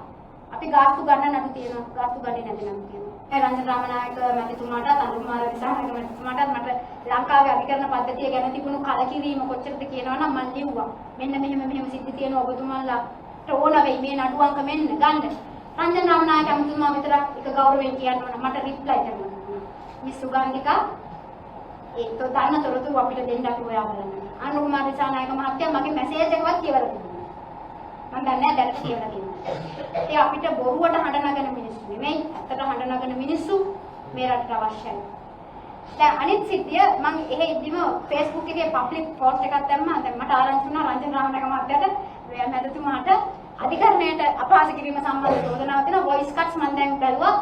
අපි ගාස්තු ගන්න නඩු තියෙනවා. ගාස්තු ගන්නේ නැති නඩු තියෙනවා. ඒ රංජන රාමනායක මැතිතුමාට අනුකුමාර විසාරක මැතිතුමාට මට ලංකාවේ අධිකරණ පද්ධතිය ගැන තිබුණු කලකිරීම කොච්චරද කියනවනම් මම ලිව්වා. මෙන්න මෙහෙම සිද්ධි තියෙනවා ඔබතුමාලාට ඕන වෙයි මේ නඩු අංක මෙන්න ගන්න. රංජන රාමනායක මැතිතුමා විතරක් එක ගෞරවයෙන් කියන්න ඕන මට රිප්ලයි කරනවා. මිස් සුගන්ධිකා ඒක තන තොරතුරු අපිට දෙන්න අපි හොයා බලන්න. අනුකුමාර විසානායක මහත්තයා මගේ මැසේජ් එකවත් කියවලා තිබුණා. මම දන්නේ නැහැ දැන් කියලා තියෙනවා. ඒ අපිට බොරුවට හඬ නගන මිනිස්සු නෙමෙයි ඇත්තට හඬ නගන මිනිස්සු මේ රටට අවශ්‍යයි. දැන් අනිත් සිද්ධිය මම එහෙ ඉදිම Facebook එකේ පබ්ලික් පෝස්ට් එකක් දැම්මා. දැන් මට ආරංචි වුණා රංජන රාමනායක මහත්තයාට මැදතුමාට අධිකරණයට අපහාස කිරීම සම්බන්ධ චෝදනාවක් දෙනවා. වොයිස් කට්ස් මම දැන් බැලුවා.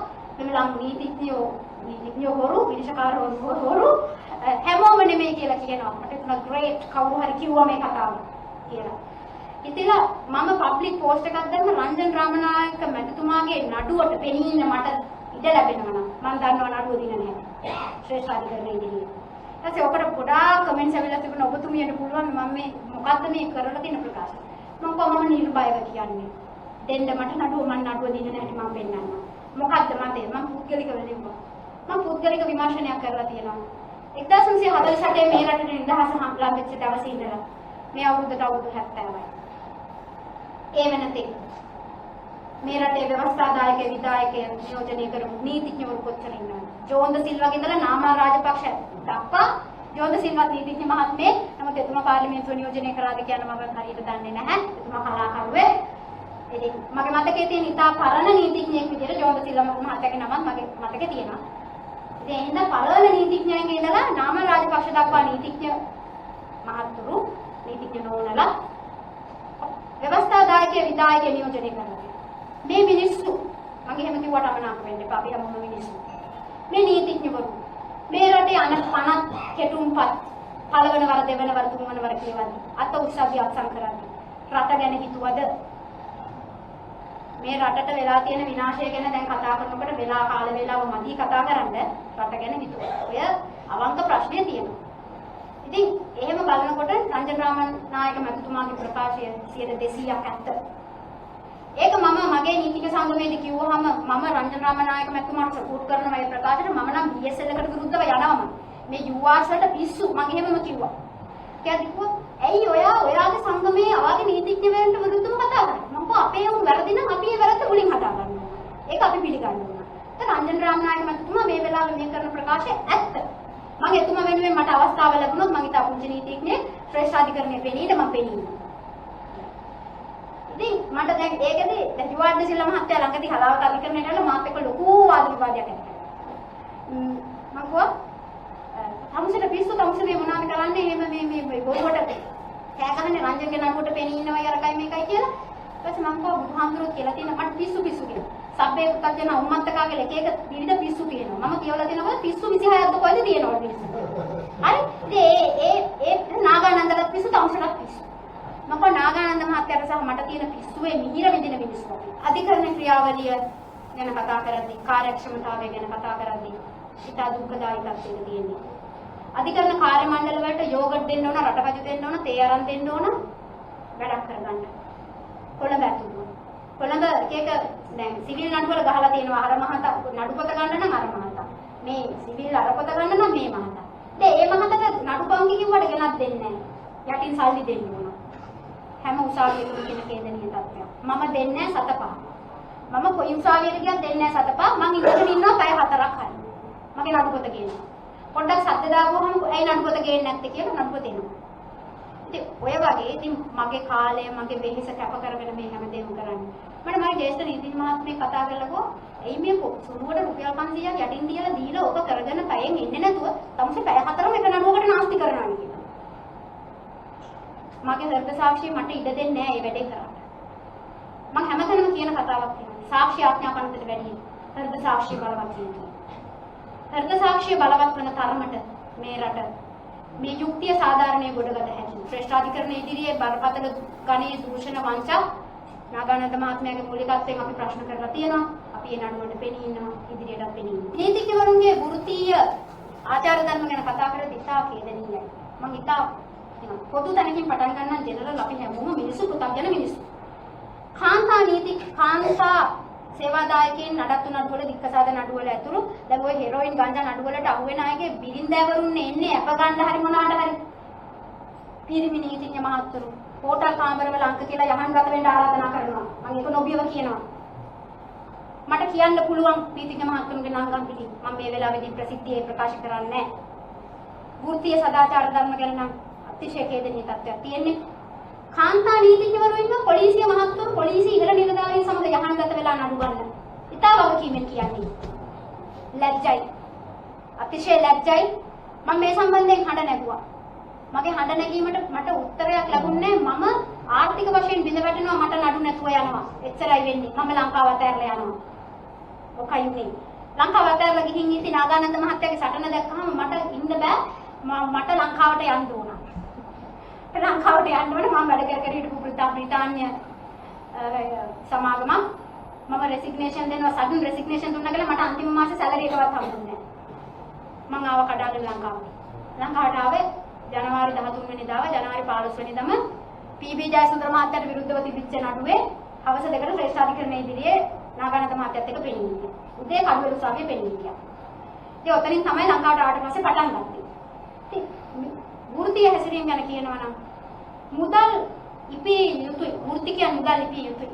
මෙලම් නීතිඥයෝ හොරු විනිශ්චයකාරවරු හොරු හැමෝම නෙමෙයි කියලා කියනවා. මට තුන ග්‍රේට් කවුරු හරි කිව්වා මේ කතාව කියලා. ඉතින් මම පබ්ලික් පෝස්ට් එකක් දැම්ම රංජන් රාමනායක මැතිතුමාගේ නඩුවට පෙනී ඉන්න මට ඉඩ ලැබෙනවා නම් මම දන්නවා නඩුව දින නැහැ. ශ්‍රේෂ්ඨ අධිකරණයේ ඉදිරියේ. ඊට ඔකට ගොඩාක් කමෙන්ට්ස් ඇවිල්ලා තිබුණා ඔබතුමියට පුළුවන් මම මේ මොකද්ද මේ කරලා තියෙන ප්‍රකාශය. මම කොහොමද නිර්භයව කියන්නේ. දෙන්න මට නඩුව මම නඩුව දින නැහැ මම පෙන්නන්නම්. මොකද්ද මතේ මම පුද්ගලිකව ලිව්වා. මම පුද්ගලික විමර්ශනයක් කරලා තියෙනවා. 1948 මේ රටේ නිදහස හම්බලා වෙච්ච දවසේ ඉඳලා මේ අවුරුද්දට අවුරුදු 70යි. ඒ වෙනතේ මේ රටේ ව්‍යවස්ථාදායක විධායකයන් නියෝජනය කරපු නීතිඥවරු කොච්චර ඉන්නවද? ජෝන්ද සිල්වාගේ ඉඳලා නාමල් රාජපක්ෂ දක්වා ජෝන්ද සිල්වා නීතිඥ මහත්මයෙක්. නමුත් එතුමා පාර්ලිමේන්තුව නියෝජනය කරාද කියන මම හරියට දන්නේ නැහැ. එතුමා කලාකරුවෙක්. ඉතින් මගේ මතකයේ තියෙන ඉතා පරණ නීතිඥයෙක් විදිහට ජෝන්ද සිල්වා මහත්තයාගේ නමත් මගේ මතකේ තියෙනවා. ඉතින් එහෙනම් පළවෙනි නීතිඥයන්ගේ ඉඳලා නාමල් රාජපක්ෂ දක්වා නීතිඥ මහත්තුරු නීතිඥ නෝනලා ව්‍යවස්ථාදායක විධායක නියෝජනය කරනවා. මේ මිනිස්සු මගේ හැම කිව්වට අමනාප වෙන්න එපා. අපි හැමෝම මිනිස්සු. මේ නීතිඥවරු මේ රටේ පනත් කෙටුම්පත් පළවන වර දෙවන වර තුන්වන වර කියවන්නේ. අත උත්සාහය අත්සන් කරන්නේ. රට ගැන හිතුවද? මේ රටට වෙලා තියෙන විනාශය ගැන දැන් කතා කරනකොට වෙලා කාල වේලාව මදි කතා කරන්න රට ගැන හිතුවා. ඔය අවංක ප්‍රශ්නේ තියෙනවා. ඉතින් එහෙම බලනකොට රංජන් රාමනායක මැතිතුමාගේ ප්‍රකාශය 200ක් ඇත්ත. ඒක මම මගේ නීතික සංගමයේදී කිව්වහම මම රංජන් රාමනායක මැතිතුමාට සපෝට් කරනවා මේ ප්‍රකාශයට. මම නම් BSL එකට විරුද්ධව යනවම මේ URS වලට පිස්සු මම එහෙමම කිව්වා. කියද්දිකෝ ඇයි ඔයාගේ සංගමයේ අවාගේ නීතිඥවරුන්ට විරුද්ධව කතා කරන්නේ? මම කෝ අපේ උන් වැරදි නම් අපි ඒ වැරද්ද මුලින් හදා ගන්නවා. ඒක අපි පිළිගන්න ඕන. ඒත් රංජන් රාමනායක මැතිතුමා මේ වෙලාවේ මේ කරන ප්‍රකාශය ඇත්ත. මම එතුමා වෙනුවෙන් මට අවස්ථාව ලැබුණොත් මම ඉතා පුංචි නීතිඥයෙක් ශ්‍රේෂ්ඨ අධිකරණයේ පෙනීද මම පෙනීනවා. ඉතින් මට දැන් ඒකදී දැන් ජුවාර්ද සිල්වා මහත්තයා ළඟදී හලාවත අධිකරණයට ඇවිල්ලා මාත් එක්ක ලොකු වාද විවාදයක් ඇති කරා. මම කිව්වා තමුසෙට පිස්සු තමුසෙ මේ මොනවද කරන්නේ එහෙම මේ බොරුවට කෑ ගහන්නේ රංජන්ගේ නඩුවට පෙනී ඉන්නවයි අරකයි මේකයි කියලා. ඊට පස්සේ මම කිව්වා බුදුහාමුදුරුවෝ කියලා තියෙන මට පිස්සු කියලා. සබ්බේ පුතජන උම්මත්තකාගේ එක එක විවිධ පිස්සු තියෙනවා. මම කියවලා තියෙනවා පිස්සු 26ක්ද කොහෙද තියෙනවද පිස්සු. හරි? ඉතින් ඒ නාගානන්දලත් පිස්සු තමුසෙලත් පිස්සු. මම නාගානන්ද මහත්තයාට සහ මට තියෙන පිස්සුවේ මිහිර විඳින මිනිස්සු. අධිකරණ ක්‍රියාවලිය ගැන කතා කරද්දී කාර්යක්ෂමතාවය ගැන කතා කරද්දී ඉතා දුක්ඛදායී තත්ත්වයක තියෙන්නේ. අධිකරණ කාර්ය මණ්ඩල වලට යෝගට් දෙන්න ඕන, රටකජු දෙන්න ඕන, තේ අරන් දෙන්න ඕන වැඩක් කරගන්න. කොළඹ ඇතුළු. කොළඹ එක දැන් සිවිල් නඩුවල ගහලා තියෙනවා අර මහතා නඩුපොත ගන්න නම් අර මහතා. මේ සිවිල් අරපොත ගන්න නම් මේ මහතා. ඒ මහතට නඩුපංගි කිව්වට ගෙනත් දෙන්නේ නැහැ. යටින් සල්ලි දෙන්න ඕන. හැම උසාවියකම කියන කේන්දනීය තත්ත්වයක්. මම දෙන්නේ නැහැ 7 5. මම කොයි උසාවියට ගියත් දෙන්නේ නැහැ 7 5. මං ඉඳගෙන ඉන්නවා පැය 4ක් හරි. මගේ නඩුපොත ගේනවා. පොඩ්ඩක් සද්ද දාපුවම ඇයි නඩුපොත ගේන්නේ නැත්තේ කියලා නඩුපොත එනවා. ඉතින් ඔය වගේ ඉතින් මගේ කාලය මගේ වෙහෙස කැප කරගෙන මේ හැමදේම කරන්නේ. මට මගේ ජේෂ්ඨ නීතිඥ මහත්මිය කතා කරලාකෝ එයි මේ සුළුවට රුපියල් 500ක් යටින් තියලා දීලා ඕක කරගෙන පැයෙන් එන්නේ නැතුව තමසේ පැය 4ම එක නඩුවකට නාස්ති කරනවා කියලා. මගේ හෘද සාක්ෂිය මට ඉඩ දෙන්නේ නැහැ මේ වැඩේ කරන්න. මම හැමතැනම කියන කතාවක් තියෙනවා. සාක්ෂි ආඥා පනතට වැඩි හෘද සාක්ෂිය බලවත් වෙනවා. හෘද සාක්ෂිය බලවත් වෙන තරමට මේ රට මේ යුක්තිය සාධාරණයේ ගොඩගත හැකි. ශ්‍රේෂ්ඨ අධිකරණයේ ඉදිරියේ බරපතල ගණයේ දූෂණ වංචා නාගානන්ද මහත්මයාගේ මූලිකත්වයෙන් අපි ප්‍රශ්න කරලා තියෙනවා. අපි ඒ නඩුවට පෙනී ඉන්නවා ඉදිරියටත් පෙනී ඉන්නවා. නීතිඥවරුන්ගේ වෘත්තීය ආචාර ධර්ම ගැන කතා කරද්දී ඉතා කේදනීයයි. මම ඉතා පොදු තැනකින් පටන් ගන්න ජෙනරල් අපි හැමෝම මිනිස්සු පුතග්ජන මිනිස්සු. කාන්තා සේවාදායකයන් නඩත්තු නඩුවල දික්කසාද නඩුවල ඇතුළු දැන් ඔය හෙරොයින් ගංජා නඩුවලට අහු වෙන අයගේ බිරින්දෑවරුන් එන්නේ අප ගන්න හරි මොනවාට හරි. පිරිමි නීතිඥ මහත්තුරු හෝටල් කාමරවල අංක කියලා යහන් ගත වෙන්න ආරාධනා කරනවා. මම ඒක නොබියව කියනවා. මට කියන්න පුළුවන් නීතිඥ මහත්තුරුගේ නංගම් පිටි. මම මේ වෙලාවේදී ප්‍රසිද්ධියේ ප්‍රකාශ කරන්නේ නැහැ. වෘත්තීය සදාචාර ධර්ම ගැන නම් අතිශය කේදනීය තත්ත්වයක් තියෙන්නේ. කාන්තා නීතිඥවරු ඉන්න පොලිසිය මහත්තුරු පොලිසිය ඉහළ නිලධාරීන් සමග යහන්ගත වෙලා නඩු ගන්න. ඉතා වගකීමෙන් කියන්නේ. ලැජ්ජයි. අතිශය ලැජ්ජයි. මම මේ සම්බන්ධයෙන් හඬ නැගුවා. මගේ හඬ නැගීමට මට උත්තරයක් ලැබුණේ මම ආර්ථික වශයෙන් බිඳ වැටෙනවා මට නඩු නැතුව යනවා. එච්චරයි වෙන්නේ. මම ලංකාව අතහැරලා යනවා. ඔකයි උනේ. ලංකාව අතහැරලා ගිහින් ඉති නාගානන්ද මහත්තයාගේ සටන දැක්කම මට ඉන්න බෑ. මට ලංකාවට යන්න ඕන. ලංකාවට යන්න ඕන මම වැඩ කර කර හිටපු බ්‍රිතාන්‍ය සමාගමක් මම රෙසිග්නේෂන් දෙනවා සඩන් රෙසිග්නේෂන් දුන්නා කියලා මට අන්තිම මාසේ සැලරි එකවත් හම්බුන්නේ නැහැ. මම ආව කඩාගෙන ලංකාවට. ලංකාවට ආවේ ජනවාරි 13 වෙනිදාව ජනවාරි 15 වෙනිදාම පී.බී. ජයසුන්දර මහත්තයාට විරුද්ධව තිබිච්ච නඩුවේ හවස දෙකට ශ්‍රේෂ්ඨාධිකරණයේ ඉදිරියේ නාගානන්ද මහත්තයත් එක්ක පෙනී හිටියා. උදේ කඩුවෙල උසාවියේ පෙනී හිටියා. ඉතින් ඔතනින් තමයි ලංකාවට ආවට පස්සේ පටන් ගත්තේ. ඉතින් වෘත්තීය හැසිරීම ගැන කියනවා නම් මුදල් ඉපිය යුතුයි. වෘත්ති කියන්නේ මුදල් ඉපිය යුතුයි.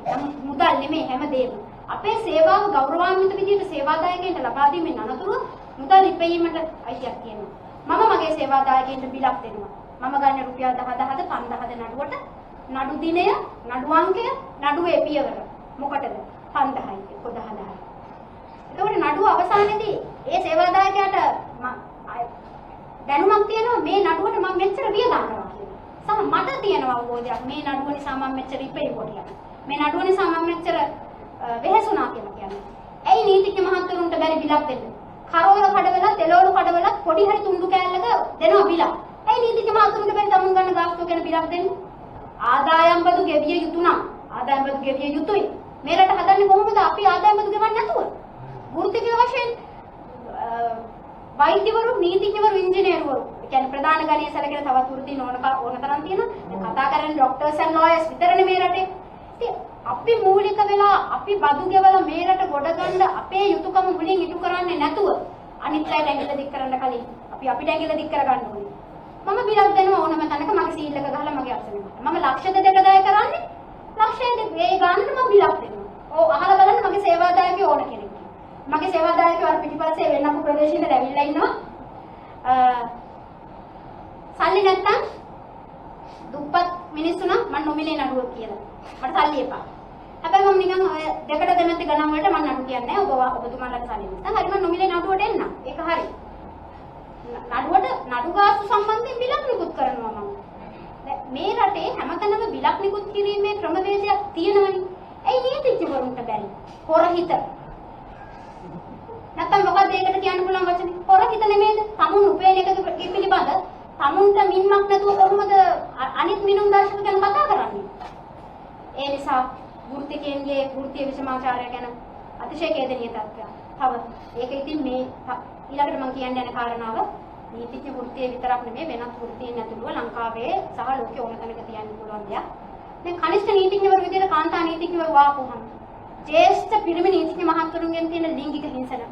මුදල් නෙමෙයි හැමදේම. අපේ සේවාව ගෞරවාන්විත විදිහට සේවාදායකයන්ට ලබා දීමෙන් අනතුරුව මුදල් ඉපැයීමට අයිතියක් තියෙනවා. මම මගේ සේවාදායකයන්ට බිලක් දෙනවා. මම ගන්න රුපියල් 10,000ද 5000ද නඩුවට නඩු දිනය, නඩු අංකය, නඩුවේ පියවර. මොකටද? 5000යි, 10,000යි. එතකොට නඩුව අවසානයේදී ඒ සේවාදායකයාට දැනුමක් තියෙනවා මේ නඩුවට මම මෙච්චර වියදම් කරනවා කියලා. මට තියෙනවා අවබෝධයක් මේ නඩුව නිසා මම මෙච්චර ඉපෙයිවෝ කියලා. මේ නඩුව නිසා මම මෙච්චර වෙහෙසුණා කියලා කියන්නේ. ඇයි නීතිඥ මහත්වරුන්ට බැරි බිලක් දෙන්න? කරෝල කඩවල, තෙලෝලු කඩවල පොඩි හරි තුන්ඩු කෑල්ලක දෙනවා බිලක්. ඇයි නීතිඥ මහත්වරුන්ට බැරි තමුන් ගන්න ගාස්තුව ගැන බිලක් දෙන්න? ආදායම් බදු ගෙවිය යුතු නම් ආදායම් බදු ගෙවිය යුතුයි. මේ රට හදන්නේ කොහොමද අපි ආදායම් බදු ගෙවන්නේ නැතුව? වෘත්තික වශයෙන් වෛද්‍යවරු, නීතිඥවරු, ඉංජිනේරුවරු, ඒ කියන්නේ ප්‍රධාන ගණයේ සැලකෙන තවත් වෘත්තීන් ඕන තරම් තියෙනවා. දැන් කතා කරන්නේ ડોක්ටර්ස් ඇන්ඩ් ලෝයර්ස් විතරනේ මේ රටේ. ඉතින් අපි මූලික වෙලා අපි බදු ගෙවලා මේ රට ගොඩ ගන්න අපේ යුතුයකම මුලින් ඉටු කරන්නේ නැතුව අනිත් අයට ඇඟිල්ල දික් කරන්න කලින් අපි අපිට ඇඟිල්ල දික් කරගන්න ඕනේ. මම බිලක් දෙනවා ඕනම තැනක මගේ සීල් එක ගහලා මගේ අසනෙකට. මම ලක්ෂ දෙකක දාය කරන්නේ ලක්ෂයෙන් ඒ ගානට මම බිලක් දෙනවා. ඕ අහලා බලන්න මගේ සේවාදායකයෝ ඕන කෙනෙක්. මගේ සේවාදායකයෝ අර පිටිපස්සේ වෙන්නපු ප්‍රදේශෙට ඇවිල්ලා ඉන්නවා. සල්ලි නැත්තම් දුප්පත් මිනිස්සු නම් මම නොමිලේ නඩුව කියලා. මට සල්ලි එපා. හැබැයි මම නිකන් ඔය දෙකට දෙමෙත් ගණන් වලට මම නඩු කියන්නේ නැහැ. ඔබතුමාලට සල්ලි නැත්තම් හරි මම නොමිලේ නඩුවට එන්න. ඒක හරි. නඩුවට නඩු ගාස්තු සම්බන්ධයෙන් බිලක් නිකුත් කරනවා මම. දැන් මේ රටේ හැමතැනම බිලක් නිකුත් කිරීමේ ක්‍රමවේදයක් තියෙනවනේ. ඇයි නීතිඥවරුන්ට බැරි? හොරහිත. නැත්තම් මොකක්ද ඒකට කියන්න පුළුවන් වචනේ? හොරහිත නෙමෙයිද? තමුන් උපේන එක පිළිබඳ තමුන්ට මින්මක් නැතුව කොහොමද අනිත් මිනුම් දර්ශක ගැන කතා කරන්නේ? ඒ නිසා වෘත්තිකයන්ගේ වෘත්තීය විෂමාචාරය ගැන අතිශය ඛේදනීය තත්ත්වයක්. තව ඒක ඉතින් මේ ඊළඟට මම කියන්න යන කාරණාව නීතිඥ වෘත්තිය විතරක් නෙමෙයි වෙනත් වෘත්තීන් ඇතුළුව ලංකාවේ සහ ලෝකයේ ඕන තැනක තියන්න පුළුවන් දෙයක්. දැන් කනිෂ්ඨ නීතිඥවරු විදිහට කාන්තා නීතිඥවරු වාපුවහම ජ්‍යෙෂ්ඨ පිරිමි නීතිඥ මහත්වරුන්ගෙන් තියෙන ලිංගික හිංසන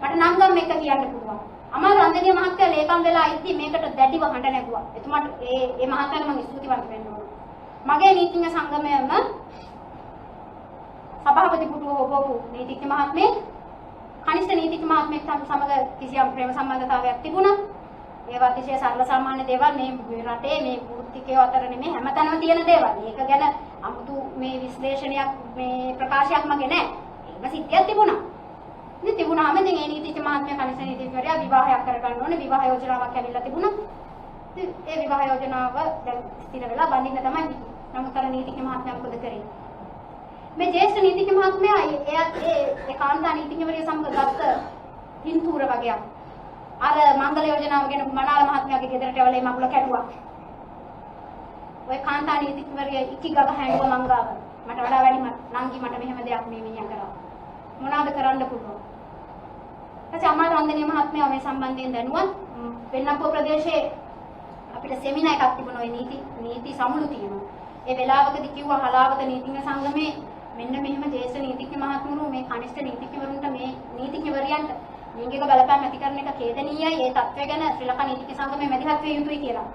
මට නම් ගම් එක කියන්න පුළුවන්. අමල් රන්දනිය මහත්තයා ලේකම් වෙලා ඉද්දි මේකට දැඩිව හඬ නැගුවා. එතුමාට ඒ මහත්තයාට මම ස්තුතිවන්ත වෙන්න ඕන. මගේ නීතිඥ සංගමයේම සභාපති පුටුව ඔබපු නීතිඥ මහත්මයෙක් කනිෂ්ඨ නීතිඥ මහත්මයෙක් සමග කිසියම් ප්‍රේම සම්බන්ධතාවයක් තිබුණා. ඒවා අතිශය සරල සාමාන්‍ය දේවල් මේ රටේ මේ වෘත්තිකයෝ අතර නෙමෙයි හැමතැනම තියෙන දේවල්. ඒක ගැන 아무තු මේ විශ්ලේෂණයක් මේ ප්‍රකාශයක් මගේ නැහැ. ඒක සිද්ධියක් තිබුණා. ඉතින් තිබුණාම ඉතින් ඒ නීතිඥ මහත්මයා කනිෂ්ඨ නීතිඥවරයා විවාහයක් කරගන්න ඕනේ. විවාහ යෝජනාවක් ඇවිල්ලා තිබුණා. ඉතින් ඒ විවාහ යෝජනාව දැන් ස්ථිර වෙලා බඳින්න තමයි. නමුත් අර නීතිඥ මහත්මයා මොකද කරේ? මේ ජ්‍යෙෂ්ඨ නීතිඥ මහත්මයා ඒ කාන්තා නීතිඥවරිය සමග ගත්ත පින්තූර වගේක් අර මංගල යෝජනාව ගැන මනාල මහත්මයාගේ ගෙදරට ඇවිල්ලා මගුල කැඩුවා. ඔය කාන්තා නීතිඥවරිය ඉකි ගග හැඬුව මංගාව. මට වඩා වැඩිම නංගි මට මෙහෙම දෙයක් මේ මිනිහා කරා. මොනවද කරන්න පුළුවන්? ඊට අමල් රන්දනිය මහත්මයා මේ සම්බන්ධයෙන් දැනුවත් වෙන්නපෝ ප්‍රදේශයේ අපිට සෙමිනා එකක් තිබුණා. ඔය නීති සමුළු තියෙනවා. ඒ වෙලාවකදී කිව්වා හලාවත නීතිඥ සංගමේ මෙන්න මෙහෙම ජ්‍යෙෂ්ඨ නීතිඥ මහත්මරු මේ කනිෂ්ඨ නීතිඥවරුන්ට මේ නීතිඥවරියන්ට ලිංගික බලපෑම් ඇති කරන එක ඛේදනීයයි. ඒ තත්ත්වය ගැන ශ්‍රී ලංකා නීතිඥ සංගමයේ මැදිහත් විය යුතුයි කියලා.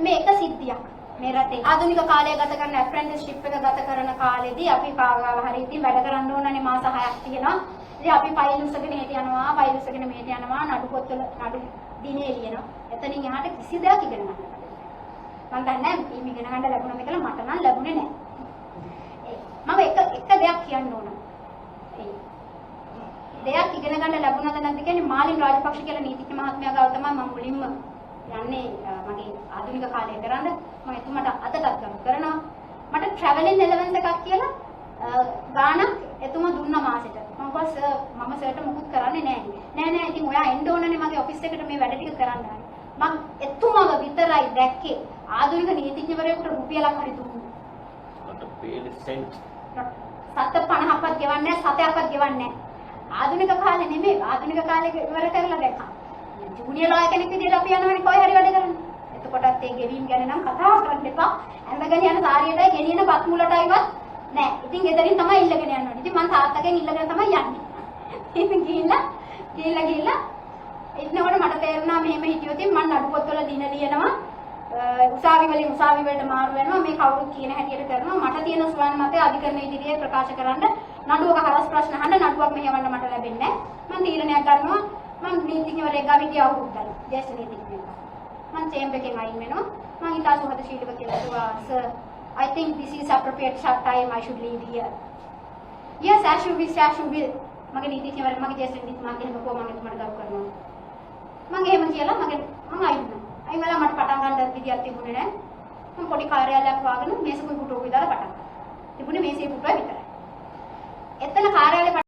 මේ එක සිද්ධියක් මේ රටේ ආධුනික කාලය ගත කරන ඇප්‍රෙන්ටිස්ෂිප් එක ගත කරන කාලෙදී අපි කාගාව හරි ඉතින් වැඩ කරන්න ඕනනේ මාස 6ක් තියෙනවා. ඉතින් අපි ෆයිල් උස්සගෙන හෙට යනවා, ෆයිල් උස්සගෙන මෙහෙට යනවා, නඩු පොත්වල නඩු දිනේ ලියනවා. එතනින් එහාට කිසි දෙයක් ඉගෙන ගන්න බැහැ. මම දන්නේ නැහැ මේ ඉගෙන ගන්න ලැබුණාද කියලා. මට නම් ලැබුණේ නැහැ. මම එක දෙයක් කියන්න ඕන. දෙයක් ඉගෙන ගන්න ලැබුණාද නැද්ද කියන්නේ මාලින් රාජපක්ෂ කියලා නීතිඥ මහත්මයා ගාව තමයි මම මුලින්ම යන්නේ මගේ ආධුනික කාලේ කරන්නේ. මම එතුමාට අදටත් ගමු කරනවා. මට ට්‍රැවලින් එලෙවන්ස් එකක් කියලා ගානක් එතුමා දුන්න මම කිව්වා සර් මම සර්ට මුකුත් කරන්නේ නෑ නෑ ඉතින් ඔයා එන්න ඕනනේ මගේ ඔෆිස් එකට මේ වැඩ ටික කරන්න මම එතුමව විතරයි දැක්කේ ආධුනික නීතිඥවරයෙකුට රුපියලක් හරි දුන්නේ not a barely cent 750ක්වත් ගෙවන්නේ නැහැ 7ක්වත් ගෙවන්නේ නැහැ ආධුනික කාලේ නෙමෙයි ආධුනික කාලේ ඉවර කරලා දැක්කා ජූනියර් ලෝයර් කෙනෙක් විදිහට අපි යනවනේ කොහේ හරි වැඩ කරන්න එතකොටත් ඒ ගෙවීම් ගැන නම් කතා කරන්න එපා ඇඳගෙන යන සාරියටයි ගෙනියන බත් මුලටයිවත් නෑ ඉතින් ගෙදරින් තමයි ඉල්ලගෙන යන්න ඕනේ ඉතින් මං තාත්තගෙන් ඉල්ලගෙන තමයි යන්නේ ඉතින් ගිහිල්ලා එන්නකොට මට තේරුණා මෙහෙම හිටියොත් මම නඩු පොත්වල දින ලියනවා උසාවි වලින් උසාවි වලට මාරු වෙනවා මේ කවුරුත් කියන හැටියට කරනවා මට තියෙන සුවන් මතය අධිකරණ ඉදිරියේ ප්‍රකාශ කරන්න නඩුවක හරස් ප්‍රශ්න අහන්න නඩුවක් මෙහෙවන්න මට ලැබෙන්නේ නැහැ මම තීරණයක් ගන්නවා මම නීතිඥවරයෙක් ගාව හිටිය අවුරුද්දයි ජ්‍යෙෂ්ඨ නීතිඥයෙක් මම චේම්බර් එකෙන් අයින් වෙනවා මම ඊට සුහදශීලීව කියලා කිව්වා sir I think this is appropriate short time I should leave here yes as you wish මගේ නීතිඥවරයා මගේ ජ්‍යෙෂ්ඨ නීතිඥයාගේ එහෙම කොහොමද මට ගරු කරනවා මම එහෙම කියලා මම අයින් වුණා අයින් වෙලා මට පටන් ගන්න විදියක් තිබුණේ නැහැ මම පොඩි කාර්යාලයක් වාගෙන මේසෙකුයි පුටුවකුයි දාලා පටන් ගත්තා තිබුණේ මේසේ පුටුව විතරයි එතන කාර්යාලේ